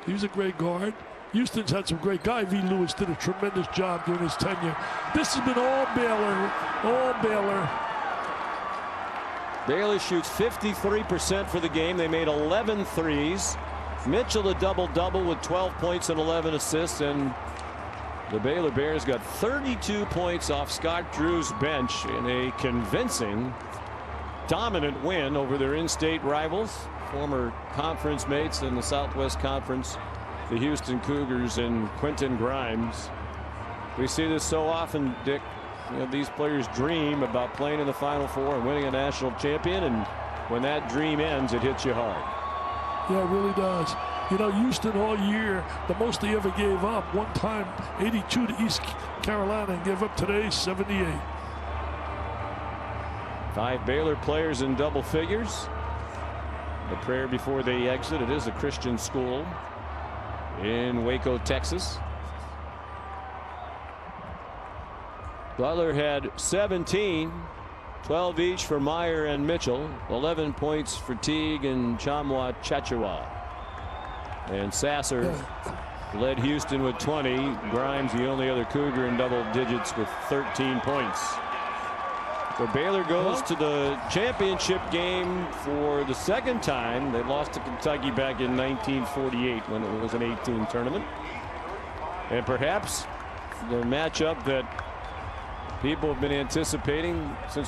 Speaker 2: He was a great guard. Houston's had some great guys. V. Lewis did a tremendous job during his tenure. This has been all Baylor. All Baylor.
Speaker 1: Baylor shoots 53% for the game. They made 11 threes. Mitchell a double-double with 12 points and 11 assists. And the Baylor Bears got 32 points off Scott Drew's bench in a convincing, dominant win over their in-state rivals, former conference mates in the Southwest Conference, the Houston Cougars and Quentin Grimes. We see this so often, Dick. You know, these players dream about playing in the Final Four and winning a national champion, and when that dream ends, it hits you hard.
Speaker 2: Yeah, it really does. You know, Houston all year, the most they ever gave up, one time 82 to East Carolina, and gave up today 78.
Speaker 1: 5 Baylor players in double figures. The prayer before they exit. It is a Christian school in Waco, Texas. Butler had 17, 12 each for Meyer and Mitchell, 11 points for Teague and Chamwa Chachawa. And Sasser led Houston with 20. Grimes, the only other Cougar in double digits, with 13 points. So Baylor goes to the championship game for the 2nd time. They lost to Kentucky back in 1948 when it was an 18 tournament. And perhaps the matchup that people have been anticipating since